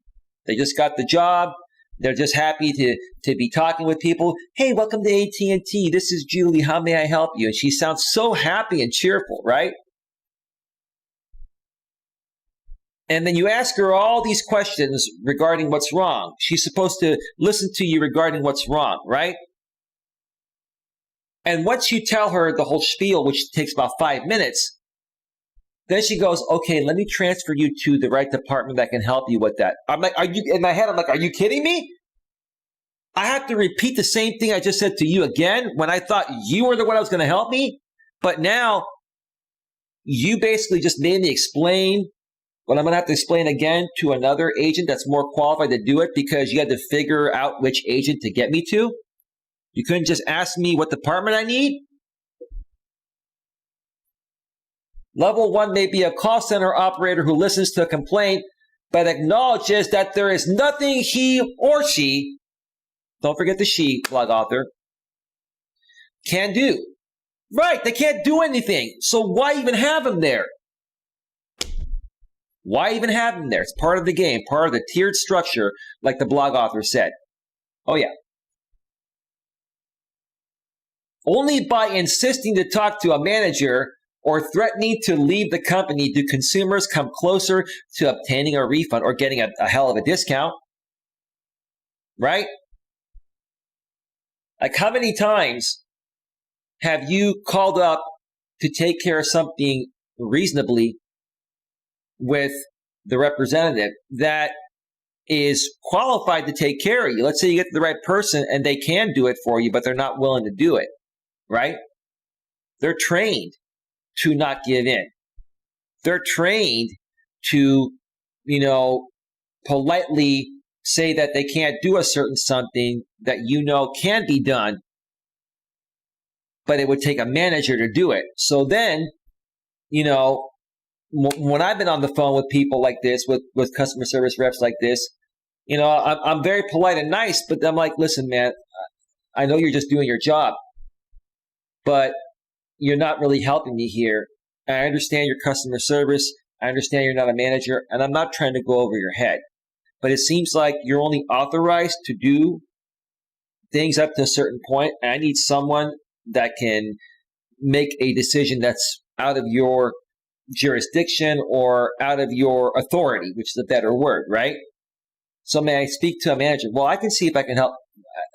They just got the job. They're just happy to be talking with people. Hey, welcome to AT&T. This is Julie. How may I help you? And she sounds so happy and cheerful, right? And then you ask her all these questions regarding what's wrong. She's supposed to listen to you regarding what's wrong, right? And once you tell her the whole spiel, which takes about 5 minutes, then she goes, okay, let me transfer you to the right department that can help you with that. I'm like, in my head, I'm like, are you kidding me? I have to repeat the same thing I just said to you again when I thought you were the one that was going to help me. But now you basically just made me explain what I'm going to have to explain again to another agent that's more qualified to do it because you had to figure out which agent to get me to. You couldn't just ask me what department I need? Level 1 may be a call center operator who listens to a complaint, but acknowledges that there is nothing he or she, don't forget the she, blog author, can do. Right, they can't do anything. So why even have them there? Why even have them there? It's part of the game, part of the tiered structure, like the blog author said. Oh yeah. Only by insisting to talk to a manager or threatening to leave the company do consumers come closer to obtaining a refund or getting a hell of a discount. Right? Like how many times have you called up to take care of something reasonably with the representative that is qualified to take care of you? Let's say you get the right person and they can do it for you, but they're not willing to do it, right? They're trained to not give in. They're trained to, politely say that they can't do a certain something that can be done, but it would take a manager to do it. So then, when I've been on the phone with people like this, with customer service reps like this, I'm very polite and nice, but I'm like, listen, man, I know you're just doing your job, but you're not really helping me here. I understand your customer service. I understand you're not a manager, and I'm not trying to go over your head. But it seems like you're only authorized to do things up to a certain point, and I need someone that can make a decision that's out of your jurisdiction or out of your authority, which is a better word, right? So may I speak to a manager? Well, I can see if I can help.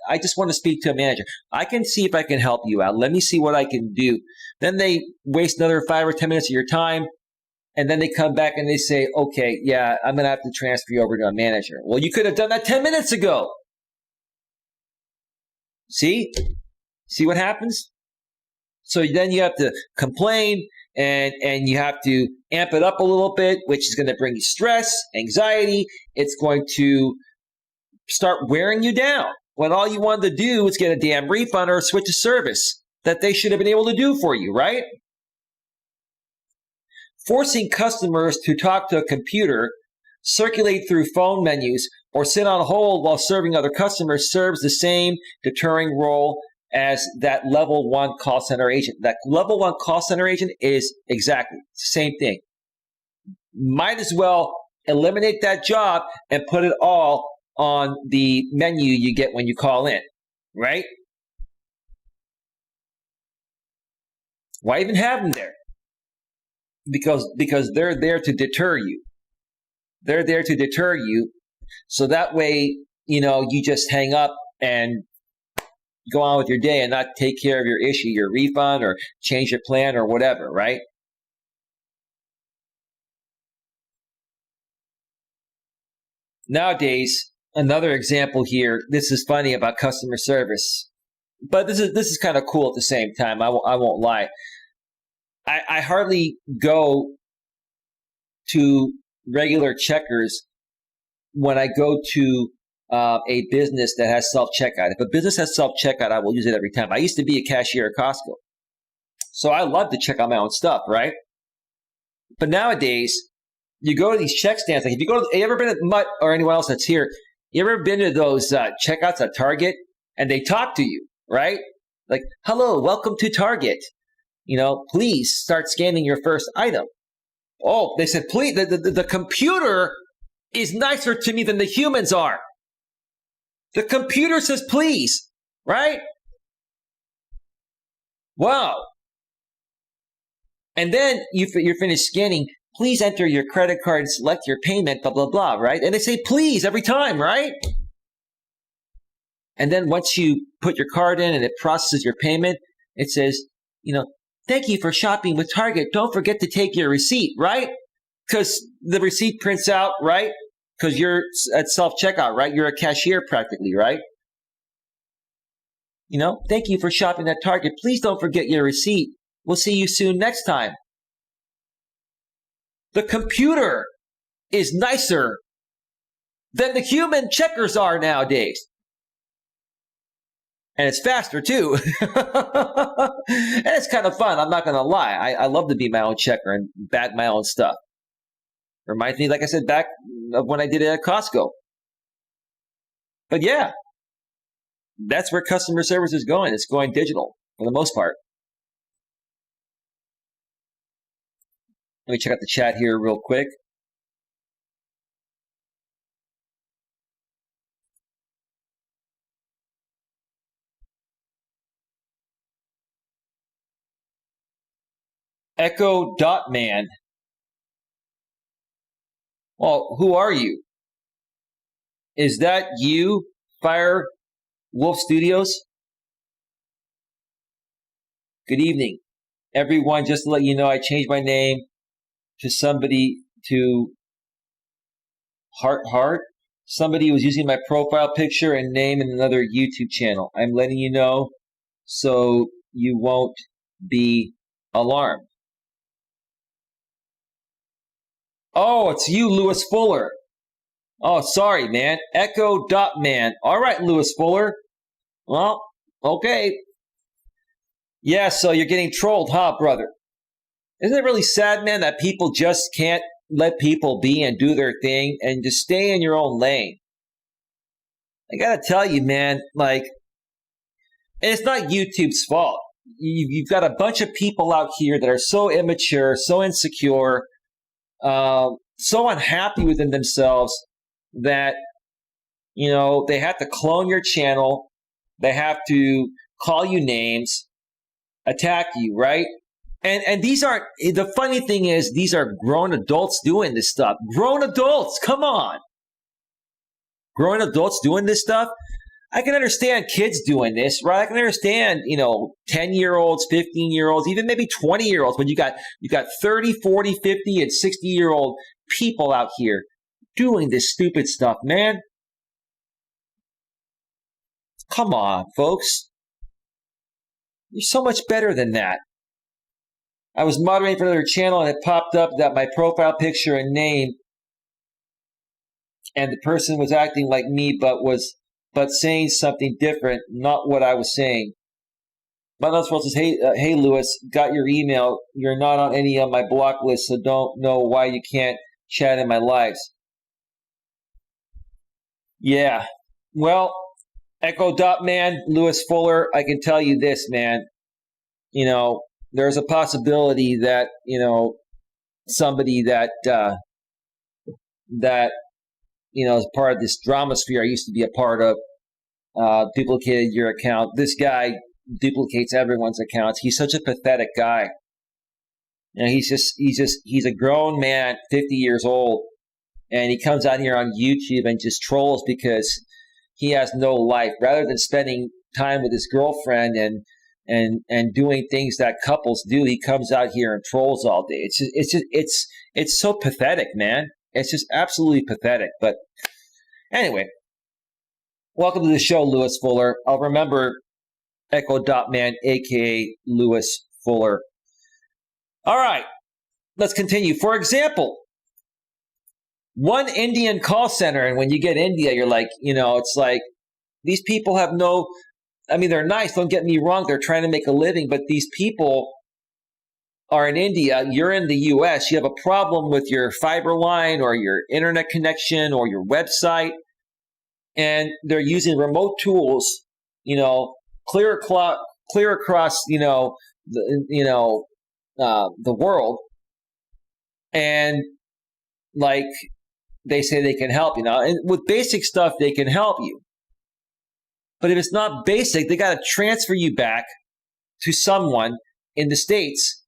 I just want to speak to a manager. I can see if I can help you out. Let me see what I can do. Then they waste another 5 or 10 minutes of your time. And then they come back and they say, okay, yeah, I'm going to have to transfer you over to a manager. Well, you could have done that 10 minutes ago. See? See what happens? So then you have to complain and you have to amp it up a little bit, which is going to bring you stress, anxiety. It's going to start wearing you down when all you wanted to do was get a damn refund or a switch of service that they should have been able to do for you, right? Forcing customers to talk to a computer, circulate through phone menus, or sit on hold while serving other customers serves the same deterring role as that level 1 call center agent. That level 1 call center agent is exactly the same thing. Might as well eliminate that job and put it all on the menu you get when you call in, right? Why even have them there? Because they're there to deter you. They're there to deter you, so that way, you just hang up and go on with your day and not take care of your issue, your refund, or change your plan or whatever, right? Nowadays, another example here, this is funny about customer service, but this is kind of cool at the same time. I won't lie. I hardly go to regular checkers when I go to a business that has self-checkout. If a business has self-checkout, I will use it every time. I used to be a cashier at Costco, so I love to check out my own stuff, right? But nowadays, you go to these check stands. Like if you ever been at Mutt or anyone else that's here, you ever been to those checkouts at Target and they talk to you, right? Like, hello, welcome to Target. Please start scanning your first item. Oh, they said, please, the computer is nicer to me than the humans are. The computer says, please, right? Wow. And then you're finished scanning. Please enter your credit card and select your payment, blah, blah, blah, right? And they say, please, every time, right? And then once you put your card in and it processes your payment, it says, thank you for shopping with Target. Don't forget to take your receipt, right? Because the receipt prints out, right? Because you're at self-checkout, right? You're a cashier practically, right? Thank you for shopping at Target. Please don't forget your receipt. We'll see you soon next time. The computer is nicer than the human checkers are nowadays. And it's faster too. And it's kind of fun. I'm not going to lie. I love to be my own checker and bag my own stuff. Reminds me, like I said, back of when I did it at Costco. But yeah, that's where customer service is going. It's going digital for the most part. Let me check out the chat here real quick. Echo Dot Man. Well, who are you? Is that you, Fire Wolf Studios? Good evening, everyone. Just to let you know, I changed my name to Heart. Somebody was using my profile picture and name in another YouTube channel. I'm letting you know so you won't be alarmed. Oh, it's you, Lewis Fuller. Oh, sorry, man. Echo dot man. All right, Lewis Fuller. Well, okay. Yeah, so you're getting trolled, huh, brother? Isn't it really sad, man, that people just can't let people be and do their thing and just stay in your own lane? I gotta tell you, man, like, and it's not YouTube's fault. You've got a bunch of people out here that are so immature, so insecure, so unhappy within themselves that, they have to clone your channel. They have to call you names, attack you, right? And these aren't, the funny thing is, these are grown adults doing this stuff. Grown adults, come on. Grown adults doing this stuff. I can understand kids doing this, right? I can understand, 10-year-olds, 15-year-olds, even maybe 20-year-olds, when you got 30, 40, 50, and 60-year-old people out here doing this stupid stuff, man. Come on, folks. You're so much better than that. I was moderating for another channel and it popped up that my profile picture and name, and the person was acting like me but saying something different, not what I was saying. Melas says, hey Lewis, got your email. You're not on any of my block list, so don't know why you can't chat in my lives. Yeah. Well, Echo dot man, Lewis Fuller, I can tell you this, man. There's a possibility that, somebody that is part of this drama sphere I used to be a part of, duplicated your account. This guy duplicates everyone's accounts. He's such a pathetic guy. He's a grown man, 50 years old, and he comes out here on YouTube and just trolls because he has no life. Rather than spending time with his girlfriend and doing things that couples do, he comes out here and trolls all day. It's so pathetic, man. It's just absolutely pathetic. But anyway, welcome to the show, Lewis Fuller. I'll remember Echo dot man, aka Lewis Fuller. All right, let's continue. For example, one Indian call center, and when you get India, you're like, it's like these people have they're nice, don't get me wrong, they're trying to make a living, but these people are in India, you're in the US, you have a problem with your fiber line or your internet connection or your website, and they're using remote tools, clear across, the world, and like they say they can help, and with basic stuff they can help you. But if it's not basic, they got to transfer you back to someone in the States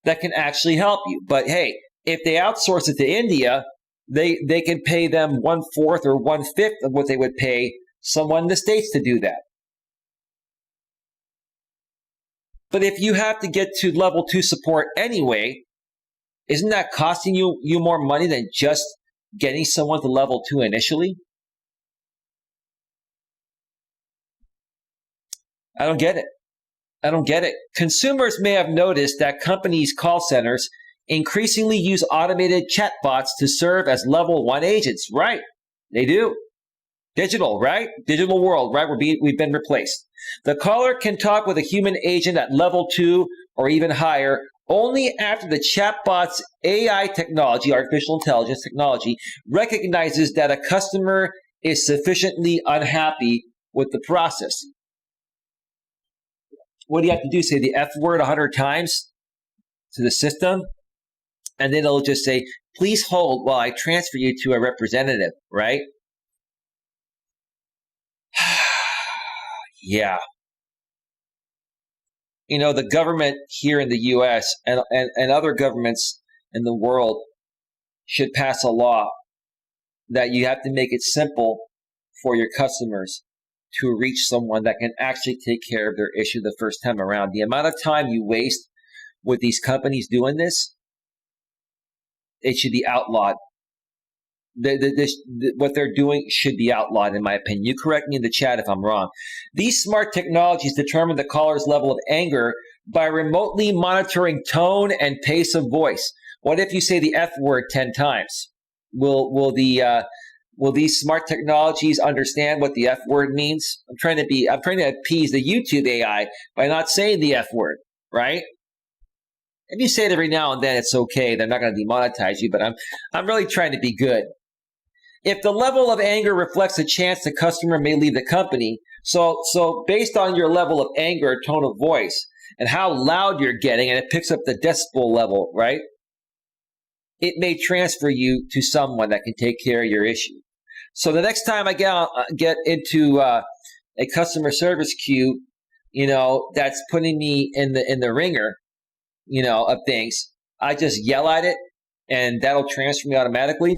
that can actually help you. But hey, if they outsource it to India, they can pay them 1/4 or 1/5 of what they would pay someone in the States to do that. But if you have to get to level 2 support anyway, isn't that costing you more money than just getting someone to level 2 initially? I don't get it. Consumers may have noticed that companies' call centers increasingly use automated chatbots to serve as level 1 agents. Right. They do. Digital, right? Digital world, right? We've been replaced. The caller can talk with a human agent at level 2 or even higher only after the chatbot's AI technology, artificial intelligence technology, recognizes that a customer is sufficiently unhappy with the process. What do you have to do? Say the F word 100 times to the system, and then it'll just say, please hold while I transfer you to a representative, right? Yeah. The government here in the U.S. and other governments in the world should pass a law that you have to make it simple for your customers to reach someone that can actually take care of their issue the first time around. The amount of time you waste with these companies doing this, it should be outlawed. What they're doing should be outlawed, in my opinion. You correct me in the chat if I'm wrong. These smart technologies determine the caller's level of anger by remotely monitoring tone and pace of voice. What if you say the F word 10 times? Will the Will these smart technologies understand what the F word means? I'm trying to appease the YouTube AI by not saying the F word, right? If you say it every now and then, it's okay. They're not going to demonetize you, but I'm really trying to be good. If the level of anger reflects a chance the customer may leave the company, so based on your level of anger, tone of voice, and how loud you're getting, and it picks up the decibel level, right? It may transfer you to someone that can take care of your issue. So the next time I get into a customer service queue, that's putting me in the ringer, of things, I just yell at it, and that'll transfer me automatically.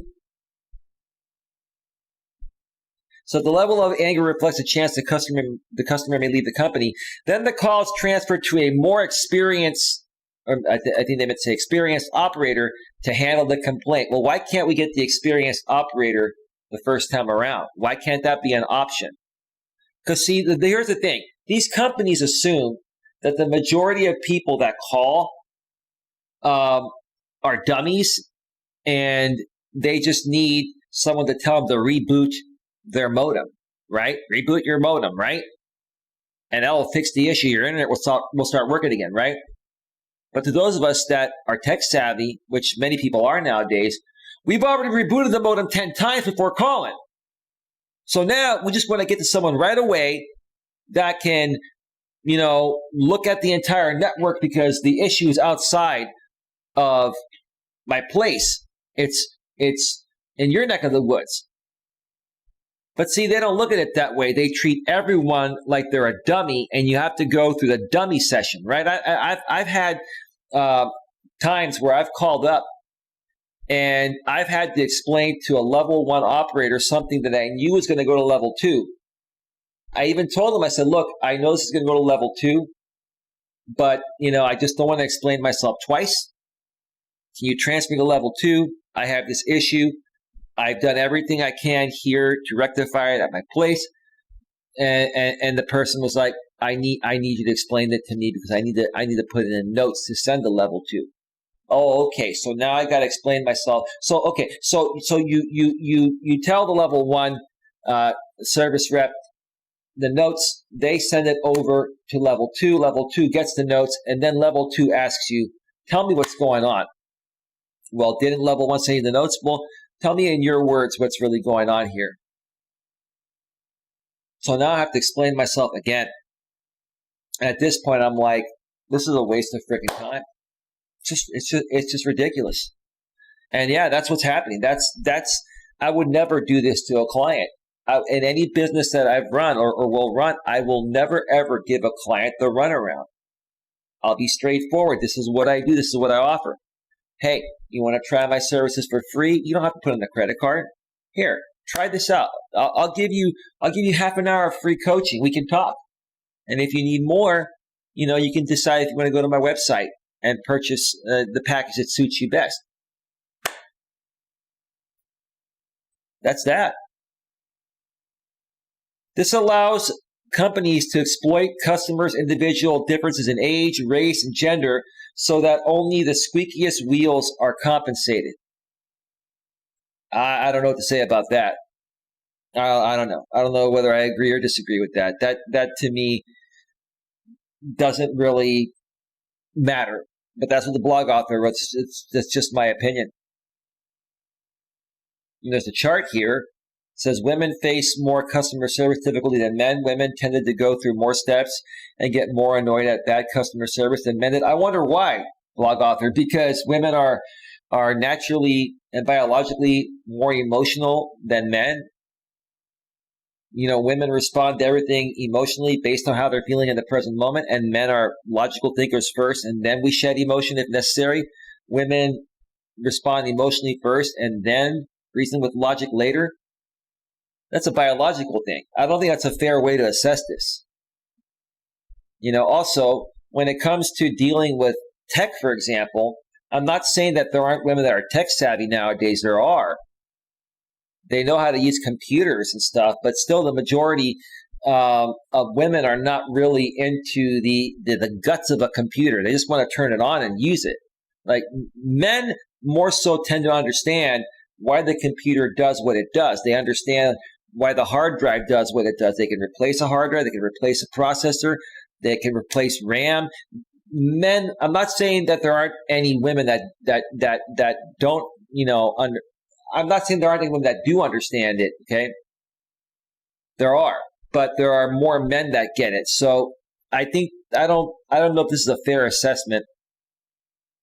So if the level of anger reflects a chance the customer may leave the company, then the call is transferred to a more experienced, or I think they meant to say experienced operator to handle the complaint. Well, why can't we get the experienced operator the first time around? Why can't that be an option? Because see, here's the thing. These companies assume that the majority of people that call are dummies, and they just need someone to tell them to reboot their modem, right? Reboot your modem, right? And that'll fix the issue. Your internet will start working again, right? But to those of us that are tech savvy, which many people are nowadays, we've already rebooted the modem 10 times before calling. So now we just want to get to someone right away that can, look at the entire network, because the issue is outside of my place. It's in your neck of the woods. But see, they don't look at it that way. They treat everyone like they're a dummy, and you have to go through the dummy session, right? I've had times where I've called up and I've had to explain to a level 1 operator something that I knew was going to go to level 2. I even told them, I said, look, I know this is going to go to level 2, but I just don't want to explain myself twice. Can you transfer me to level 2? I have this issue. I've done everything I can here to rectify it at my place. And the person was like, I need you to explain it to me, because I need to put it in notes to send to level 2. Oh, okay. So now I got to explain myself. So, okay. So you tell the level 1 service rep the notes, they send it over to level 2. Level 2 gets the notes, and then level 2 asks you, tell me what's going on. Well, didn't level 1 send you the notes? Well, tell me in your words what's really going on here. So now I have to explain myself again. And at this point, I'm like, this is a waste of freaking time. It's just ridiculous. And yeah, that's what's happening. I would never do this to a client. In any business that I've run or will run, I will never, ever give a client the runaround. I'll be straightforward. This is what I do. This is what I offer. Hey, you want to try my services for free? You don't have to put in a credit card. Here, try this out. I'll give you half an hour of free coaching. We can talk. And if you need more, you can decide if you want to go to my website and purchase the package that suits you best. That's that. This allows companies to exploit customers' individual differences in age, race, and gender so that only the squeakiest wheels are compensated. I don't know what to say about that. I don't know. I don't know whether I agree or disagree with that. That to me doesn't really matter. But that's what the blog author wrote. That's just my opinion. There's a chart here. It says women face more customer service difficulty than men. Women tended to go through more steps and get more annoyed at bad customer service than men did. I wonder why, blog author, because women are naturally and biologically more emotional than men. Women respond to everything emotionally based on how they're feeling in the present moment, and men are logical thinkers first, and then we shed emotion if necessary. Women respond emotionally first and then reason with logic later. That's a biological thing. I don't think that's a fair way to assess this. Also, when it comes to dealing with tech, for example, I'm not saying that there aren't women that are tech savvy nowadays. There are. They know how to use computers and stuff, but still the majority of women are not really into the guts of a computer. They just want to turn it on and use it. Like men more so tend to understand why the computer does what it does. They understand why the hard drive does what it does. They can replace a hard drive. They can replace a processor. They can replace RAM. Men, I'm not saying that there aren't any women that don't, I'm not saying there aren't any women that do understand it, okay? There are, but there are more men that get it. So I don't know if this is a fair assessment,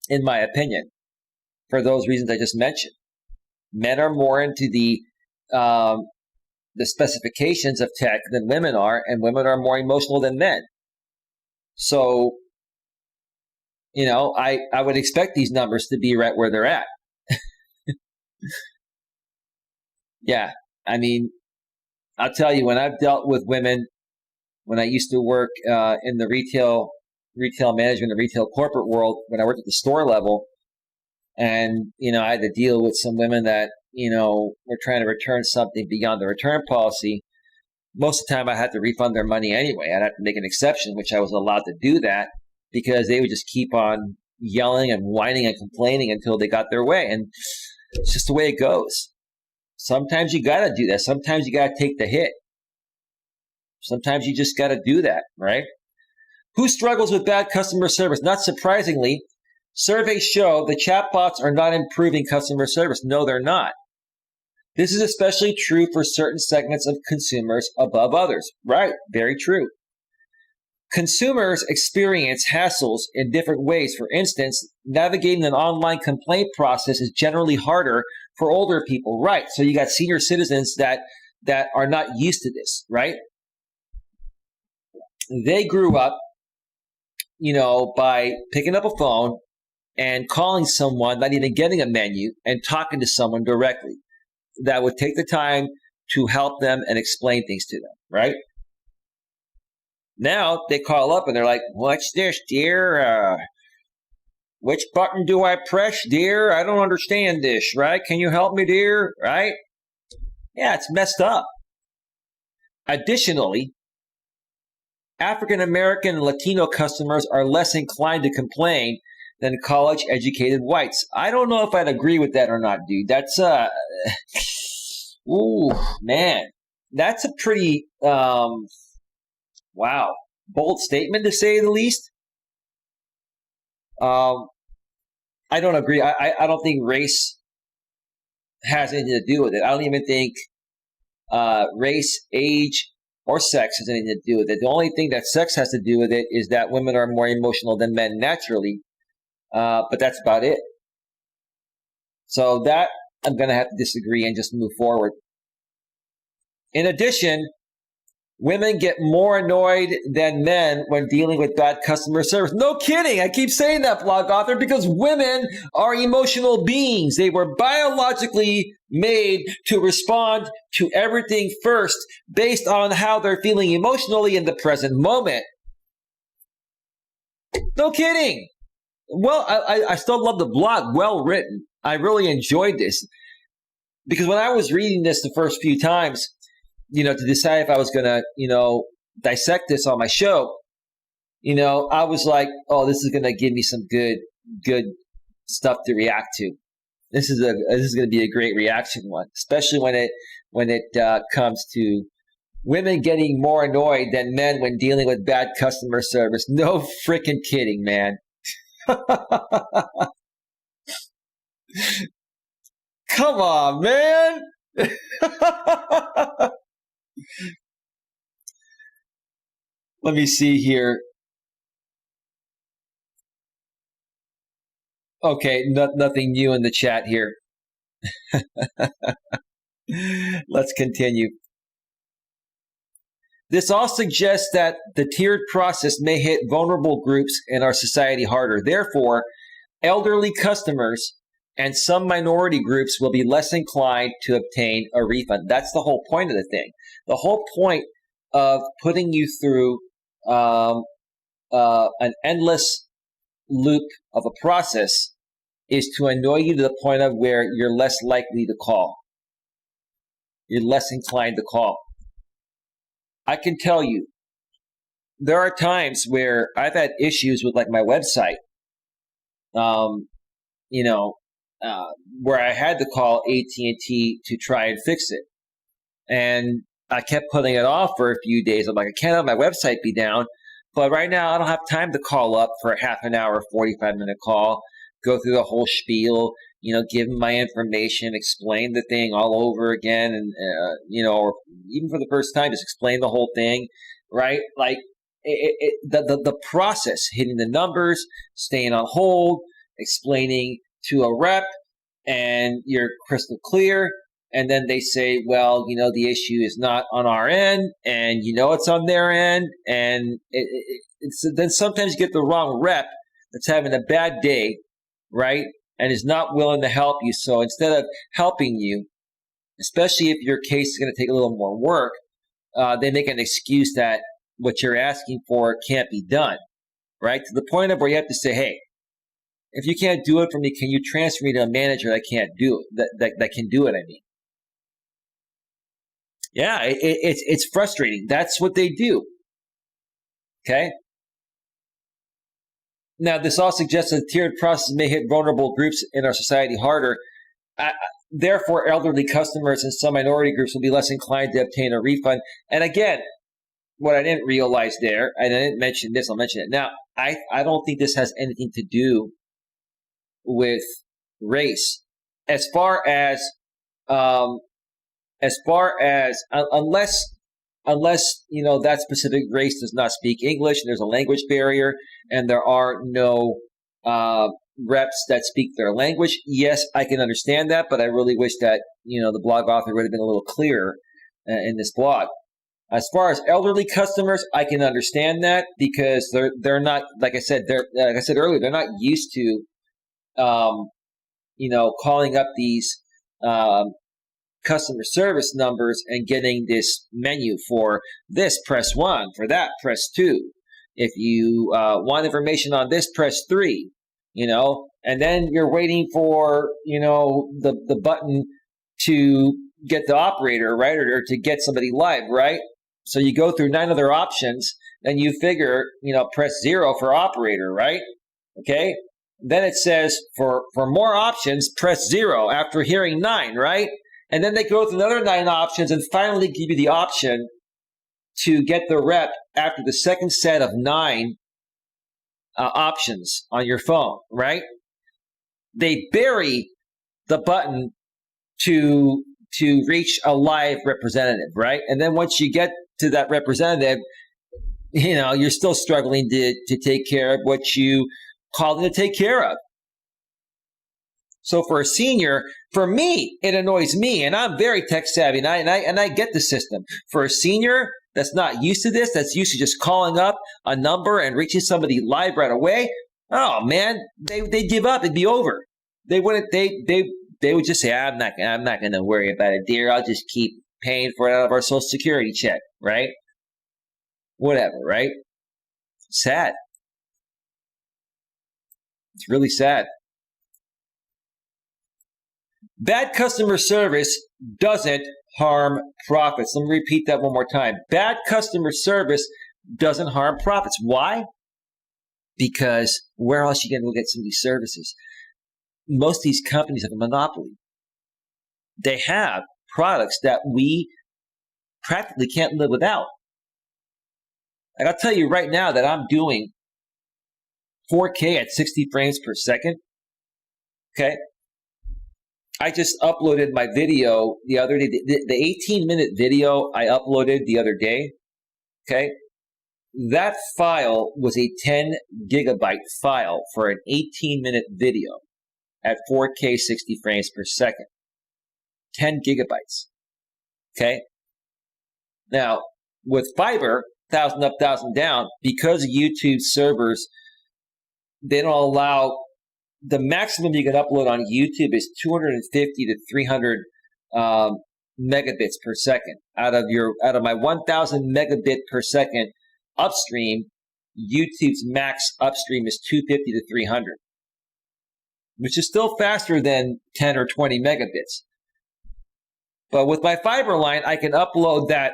in my opinion, for those reasons I just mentioned. Men are more into the specifications of tech than women are, and women are more emotional than men. So, I would expect these numbers to be right where they're at. Yeah, I mean, I'll tell you, when I've dealt with women, when I used to work in the retail management, the retail corporate world, when I worked at the store level, and, I had to deal with some women that, were trying to return something beyond the return policy. Most of the time I had to refund their money anyway. I'd have to make an exception, which I was allowed to do that, because they would just keep on yelling and whining and complaining until they got their way. And it's just the way it goes. Sometimes you got to do that. Sometimes you got to take the hit. Sometimes you just got to do that, right? Who struggles with bad customer service? Not surprisingly, surveys show the chatbots are not improving customer service. No, they're not. This is especially true for certain segments of consumers above others. Right, very true. Consumers experience hassles in different ways. For instance, navigating an online complaint process is generally harder for older people. Right, so you got senior citizens that are not used to this, right? They grew up, by picking up a phone and calling someone, not even getting a menu, and talking to someone directly that would take the time to help them and explain things to them, right? Now they call up and they're like, "What's this, dear? Which button do I press, dear? I don't understand this, right? Can you help me, dear?" Right? Yeah, it's messed up. Additionally, African American and Latino customers are less inclined to complain than college-educated whites. I don't know if I'd agree with that or not, dude. That's ooh, man, that's a pretty wow, bold statement to say the least. I don't agree. I don't think race has anything to do with it. I don't even think race, age, or sex has anything to do with it. The only thing that sex has to do with it is that women are more emotional than men naturally. But that's about it. So that I'm going to have to disagree and just move forward. In addition, women get more annoyed than men when dealing with bad customer service. No kidding. I keep saying that, blog author, because women are emotional beings. They were biologically made to respond to everything first based on how they're feeling emotionally in the present moment. No kidding. Well, I still love the blog. Well written. I really enjoyed this. Because when I was reading this the first few times, to decide if I was going to, dissect this on my show, I was like, oh, this is going to give me some good stuff to react to. This is going to be a great reaction one, especially when it comes to women getting more annoyed than men when dealing with bad customer service. No freaking kidding, man. Come on, man. Let me see here. Okay, nothing new in the chat here. Let's continue. This all suggests that the tiered process may hit vulnerable groups in our society harder. Therefore, elderly customers and some minority groups will be less inclined to obtain a refund. That's the whole point of the thing. The whole point of putting you through an endless loop of a process is to annoy you to the point of where you're less likely to call. You're less inclined to call. I can tell you, there are times where I've had issues with like my website. where I had to call AT&T to try and fix it. And I kept putting it off for a few days. I'm like, I can't have my website be down. But right now, I don't have time to call up for a half an hour, 45-minute call, go through the whole spiel, give them my information, explain the thing all over again. And, or even for the first time, just explain the whole thing, right? Like the process, hitting the numbers, staying on hold, explaining to a rep, and you're crystal clear. And then they say, well, the issue is not on our end, and it's on their end. And then sometimes you get the wrong rep that's having a bad day, right? And is not willing to help you. So instead of helping you, especially if your case is going to take a little more work, they make an excuse that what you're asking for can't be done, right? To the point of where you have to say, hey, if you can't do it for me, can you transfer me to a manager that can't do it, that can do it, I mean. Yeah, it's frustrating. That's what they do. Okay? Now, this all suggests that the tiered process may hit vulnerable groups in our society harder. Therefore, elderly customers and some minority groups will be less inclined to obtain a refund. And again, what I didn't realize there, and I didn't mention this, I'll mention it now. I don't think this has anything to do with race. As far as unless that specific race does not speak English and there's a language barrier and there are no reps that speak their language, yes, I can understand that, but I really wish that the blog author would have been a little clearer in this blog. As far as elderly customers, I can understand that because they're not, like I said earlier, they're not used to calling up these customer service numbers and getting this menu for this, press 1, for that, press 2. If you want information on this, press 3, and then you're waiting for, the button to get the operator, right, or to get somebody live, right? So you go through 9 other options, and you figure, press 0 for operator, right? Okay? Then it says for more options, press 0 after hearing 9, right? And then they go through another 9 options and finally give you the option to get the rep after the second set of 9 options on your phone, right? They bury the button to reach a live representative, right? And then once you get to that representative, you're still struggling to take care of what you called them to take care of. So for a senior, for me, it annoys me, and I'm very tech savvy, and I get the system. For a senior that's not used to this, that's used to just calling up a number and reaching somebody live right away, oh man, they give up. It'd be over. They wouldn't. They would just say, I'm not going to worry about it, dear. I'll just keep paying for it out of our Social Security check, right? Whatever, right? Sad. It's really sad. Bad customer service doesn't harm profits. Let me repeat that one more time. Bad customer service doesn't harm profits. Why? Because where else are you going to go get some of these services? Most of these companies have a monopoly. They have products that we practically can't live without. And I'll tell you right now that I'm doing 4K at 60 frames per second. Okay. I just uploaded my video the other day. The 18-minute video I uploaded the other day. Okay. That file was a 10 gigabyte file for an 18-minute video at 4K 60 frames per second. 10 gigabytes. Okay. Now, with fiber, 1,000 up, 1,000 down, because YouTube servers, they don't allow, the maximum you can upload on YouTube is 250 to 300 megabits per second. Out of my 1,000 megabit per second upstream, YouTube's max upstream is 250 to 300, which is still faster than 10 or 20 megabits. But with my fiber line, I can upload that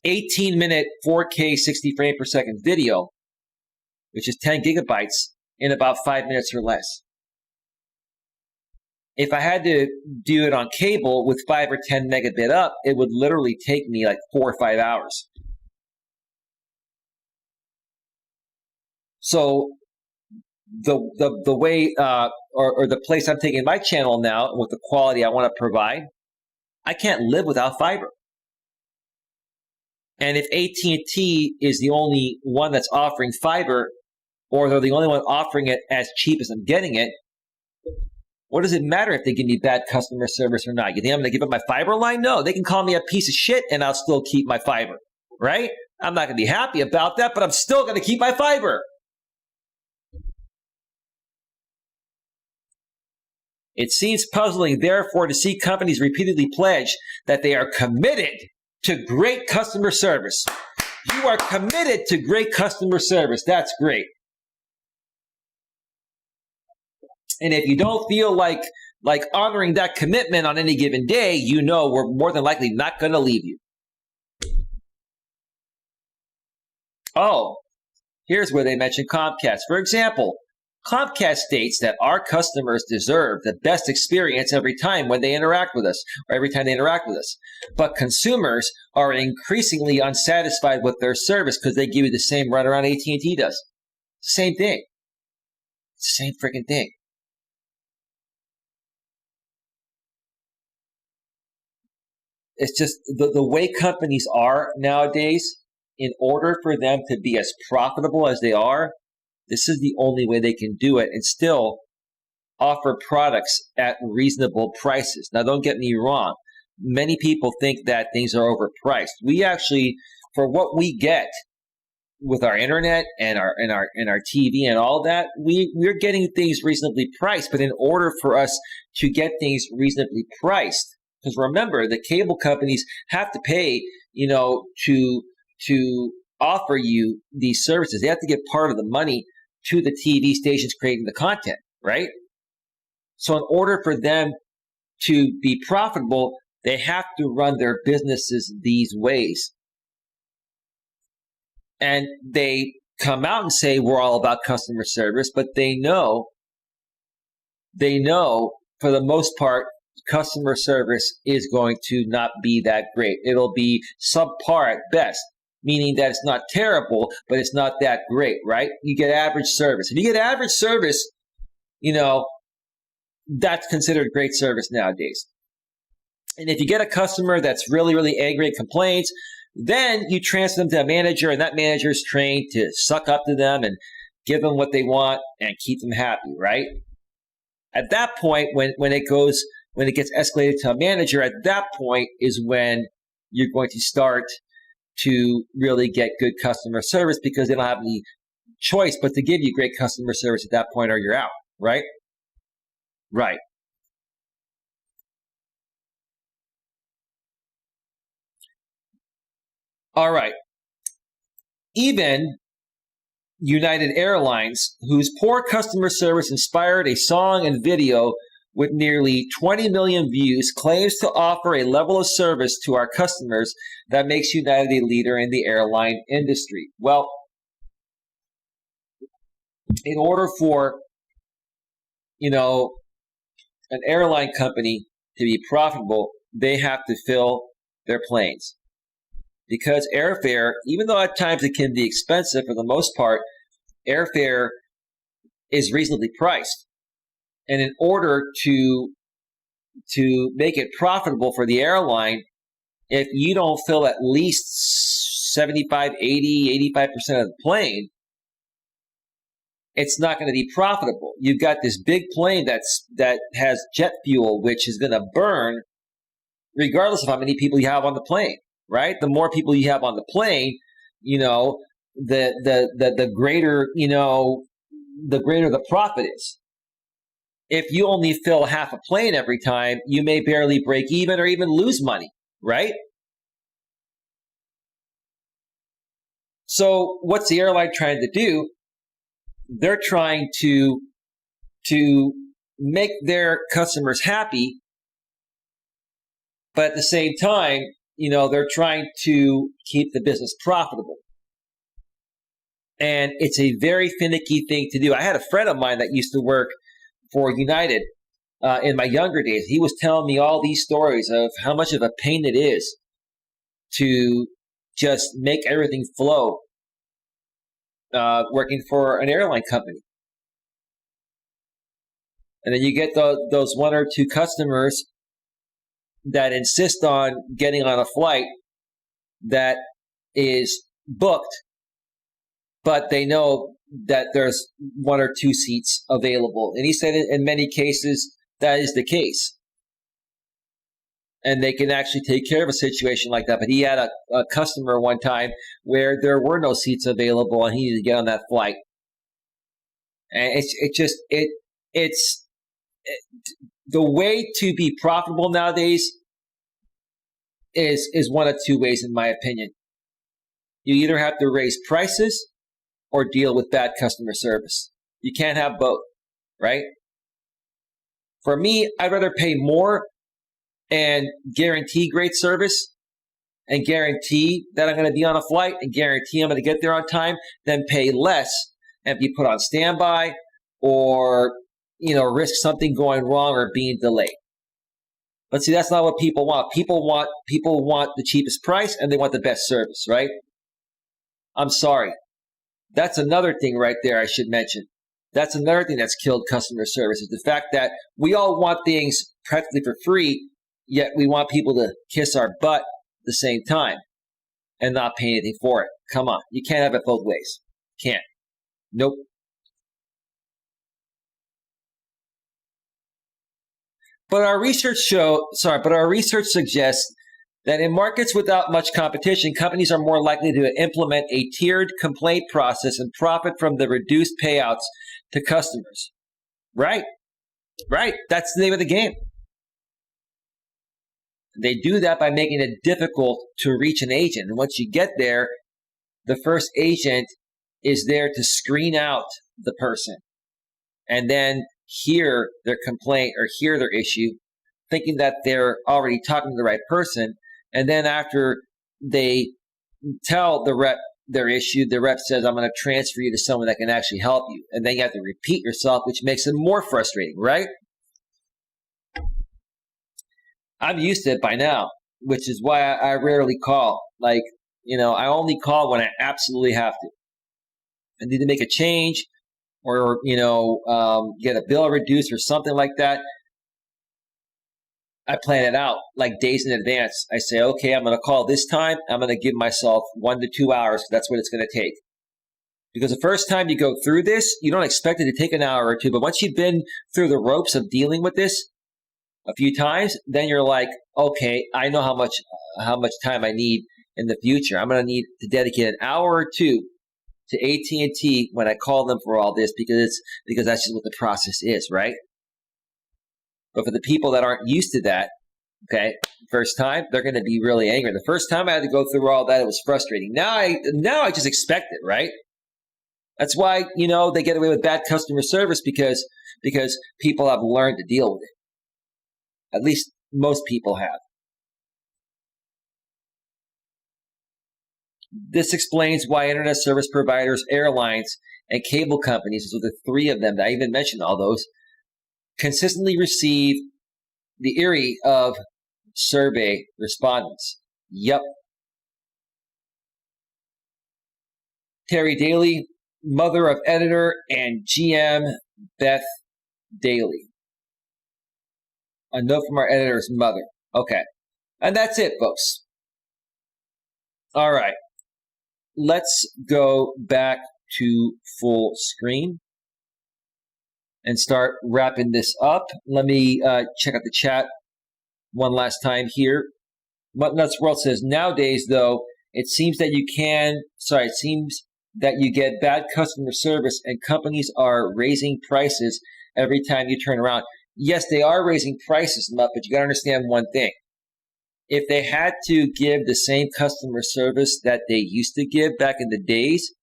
18-minute 4K 60 frame per second video, which is 10 gigabytes, in about 5 minutes or less. If I had to do it on cable with 5 or 10 megabit up, it would literally take me like 4 or 5 hours. So the way or the place I'm taking my channel now with the quality I want to provide, I can't live without fiber. And if AT&T is the only one that's offering fiber, or they're the only one offering it as cheap as I'm getting it, what does it matter if they give me bad customer service or not? You think I'm going to give up my fiber line? No, they can call me a piece of shit and I'll still keep my fiber, right? I'm not going to be happy about that, but I'm still going to keep my fiber. It seems puzzling, therefore, to see companies repeatedly pledge that they are committed to great customer service. You are committed to great customer service. That's great. And if you don't feel like honoring that commitment on any given day, you know we're more than likely not going to leave you. Oh, here's where they mention Comcast. For example, Comcast states that our customers deserve the best experience every time when they interact with us, or every time they interact with us. But consumers are increasingly unsatisfied with their service because they give you the same runaround AT&T does. Same thing. Same freaking thing. It's just the way companies are nowadays, in order for them to be as profitable as they are, this is the only way they can do it and still offer products at reasonable prices. Now, don't get me wrong. Many people think that things are overpriced. We actually, for what we get with our internet and our TV and all that, we're getting things reasonably priced. But in order for us to get things reasonably priced, because remember, the cable companies have to pay, to offer you these services. They have to give part of the money to the TV stations creating the content, right? So in order for them to be profitable, they have to run their businesses these ways. And they come out and say we're all about customer service, but they know for the most part, customer service is going to not be that great. It'll be subpar at best, meaning that it's not terrible, but it's not that great, right? You get average service. If you get average service, that's considered great service nowadays. And if you get a customer that's really, really angry and complains, then you transfer them to a manager, and that manager is trained to suck up to them and give them what they want and keep them happy, right? At that point, when it gets escalated to a manager, at that point is when you're going to start to really get good customer service, because they don't have any choice but to give you great customer service at that point, or you're out, right? Right. All right. Even United Airlines, whose poor customer service inspired a song and video with nearly 20 million views, claims to offer a level of service to our customers that makes United a leader in the airline industry. Well, in order for, an airline company to be profitable, they have to fill their planes. Because airfare, even though at times it can be expensive, for the most part, airfare is reasonably priced. And in order to make it profitable for the airline, if you don't fill at least 75, 80, 85% of the plane, it's not going to be profitable. You've got this big plane that has jet fuel, which is going to burn regardless of how many people you have on the plane, right? The more people you have on the plane, the greater, the greater the profit is. If you only fill half a plane every time, you may barely break even or even lose money, right? So what's the airline trying to do? They're trying to make their customers happy, but at the same time, they're trying to keep the business profitable. And it's a very finicky thing to do. I had a friend of mine that used to work for United in my younger days. He was telling me all these stories of how much of a pain it is to just make everything flow working for an airline company. And then you get those one or two customers that insist on getting on a flight that is booked, but they know that there's one or two seats available. And he said in many cases that is the case. And they can actually take care of a situation like that. But he had a customer one time where there were no seats available and he needed to get on that flight. And it's the way to be profitable nowadays is one of two ways, in my opinion. You either have to raise prices or deal with bad customer service. You can't have both, right? For me, I'd rather pay more and guarantee great service and guarantee that I'm going to be on a flight and guarantee I'm going to get there on time than pay less and be put on standby or, risk something going wrong or being delayed. But see, that's not what people want. People want the cheapest price and they want the best service, right? I'm sorry. That's another thing right there I should mention. That's another thing that's killed customer service is the fact that we all want things practically for free, yet we want people to kiss our butt at the same time and not pay anything for it. Come on. You can't have it both ways. Can't. Nope. But our research suggests that in markets without much competition, companies are more likely to implement a tiered complaint process and profit from the reduced payouts to customers. Right. That's the name of the game. They do that by making it difficult to reach an agent. And once you get there, the first agent is there to screen out the person and then hear their complaint or hear their issue, thinking that they're already talking to the right person. And then after they tell the rep their issue, the rep says, I'm going to transfer you to someone that can actually help you. And then you have to repeat yourself, which makes it more frustrating, right? I'm used to it by now, which is why I rarely call. I only call when I absolutely have to. I need to make a change or, get a bill reduced or something like that. I plan it out like days in advance. I say, okay, I'm going to call this time. I'm going to give myself 1 to 2 hours. That's what it's going to take. Because the first time you go through this, you don't expect it to take an hour or two. But once you've been through the ropes of dealing with this a few times, then you're like, okay, I know how much time I need in the future. I'm going to need to dedicate an hour or two to AT&T when I call them for all this because that's just what the process is, right? But for the people that aren't used to that, okay, first time, they're going to be really angry. The first time I had to go through all that, it was frustrating. Now I just expect it, right? That's why, they get away with bad customer service because people have learned to deal with it. At least most people have. This explains why internet service providers, airlines, and cable companies, so the three of them that I even mentioned all those, consistently receive the eerie of survey respondents. Yep. Terry Daly, mother of editor and GM Beth Daly. A note from our editor's mother. Okay. And that's it, folks. All right. Let's go back to full screen and start wrapping this up. Let me check out the chat one last time here. Nuts World says, nowadays, though, it seems that you get bad customer service and companies are raising prices every time you turn around. Yes, they are raising prices, but you got to understand one thing. If they had to give the same customer service that they used to give back in the days,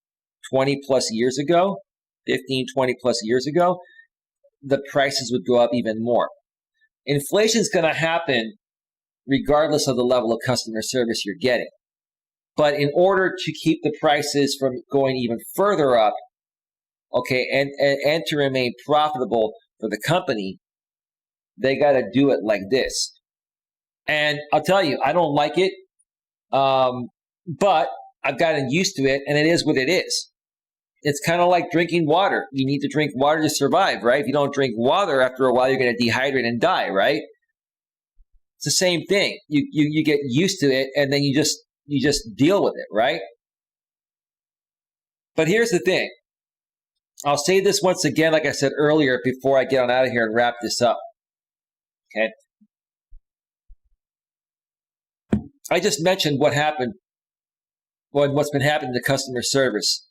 20 plus years ago, 15, 20 plus years ago, the prices would go up even more. Inflation is going to happen regardless of the level of customer service you're getting. But in order to keep the prices from going even further up, okay, and to remain profitable for the company, They got to do it like this. And I'll tell you, I don't like it, but I've gotten used to it, and it is what it is. It's kind of like drinking water. You need to drink water to survive, right? If you don't drink water, after a while, you're going to dehydrate and die, right? It's the same thing. You get used to it, and then you just deal with it, right? But here's the thing. I'll say this once again, like I said earlier, before I get on out of here and wrap this up. Okay. I just mentioned what happened, what's been happening to customer service.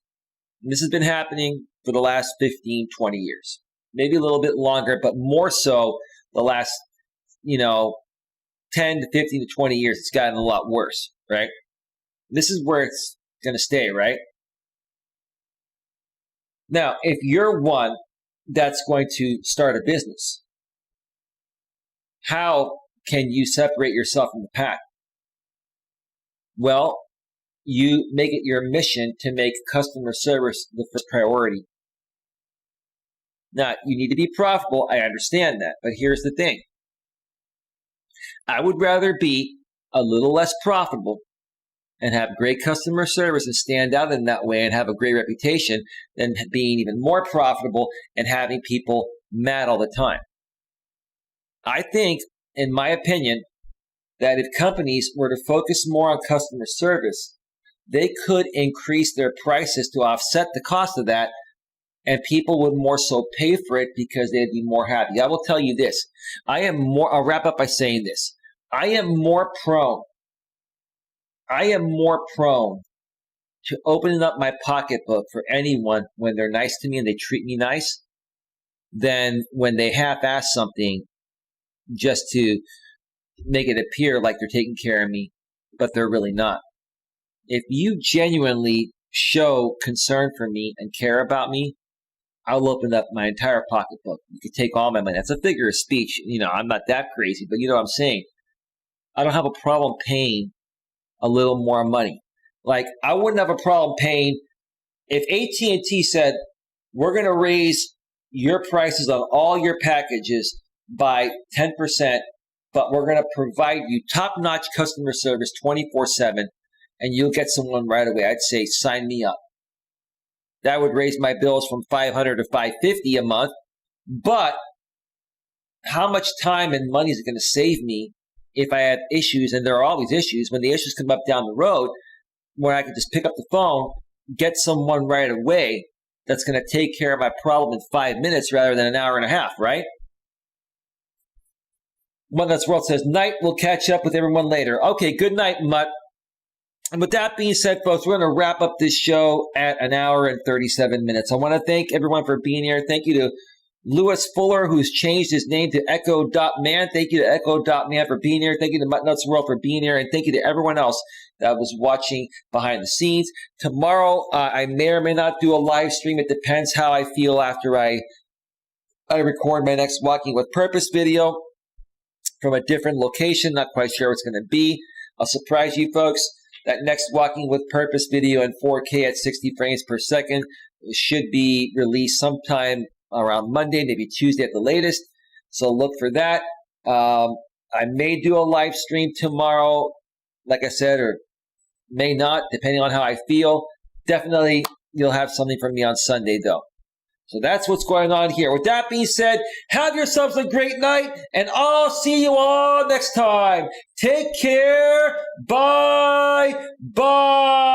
And this has been happening for the last 15, 20 years, maybe a little bit longer, but more so the last, 10 to 15 to 20 years. It's gotten a lot worse, right? This is where it's going to stay, right? Now, if you're one that's going to start a business, how can you separate yourself from the pack? Well, you make it your mission to make customer service the first priority. Now, you need to be profitable. I understand that. But here's the thing. I would rather be a little less profitable and have great customer service and stand out in that way and have a great reputation than being even more profitable and having people mad all the time. I think, in my opinion, that if companies were to focus more on customer service, they could increase their prices to offset the cost of that, and people would more so pay for it because they'd be more happy. I will tell you this. I'll wrap up by saying this. I am more prone to opening up my pocketbook for anyone when they're nice to me and they treat me nice than when they half-ass something just to make it appear like they're taking care of me, but they're really not. If you genuinely show concern for me and care about me, I'll open up my entire pocketbook. You can take all my money. That's a figure of speech. I'm not that crazy, but you know what I'm saying. I don't have a problem paying a little more money. Like, I wouldn't have a problem paying if AT&T said, we're going to raise your prices on all your packages by 10%, but we're going to provide you top-notch customer service 24/7, and you'll get someone right away. I'd say, sign me up. That would raise my bills from $500 to $550 a month. But how much time and money is it going to save me if I have issues? And there are always issues. When the issues come up down the road, where I can just pick up the phone, get someone right away that's going to take care of my problem in 5 minutes rather than an hour and a half, right? One That's World says, night, we'll catch up with everyone later. Okay, good night, Mutt. And with that being said, folks, we're going to wrap up this show at an hour and 37 minutes. I want to thank everyone for being here. Thank you to Lewis Fuller, who's changed his name to Echo.man. Thank you to Echo.man for being here. Thank you to Mutt Nuts World for being here. And thank you to everyone else that was watching behind the scenes. Tomorrow, I may or may not do a live stream. It depends how I feel after I record my next Walking with Purpose video from a different location. Not quite sure what it's going to be. I'll surprise you folks. That next Walking with Purpose video in 4K at 60 frames per second should be released sometime around Monday, maybe Tuesday at the latest. So look for that. I may do a live stream tomorrow, like I said, or may not, depending on how I feel. Definitely, you'll have something from me on Sunday, though. So that's what's going on here. With that being said, have yourselves a great night, and I'll see you all next time. Take care. Bye. Bye.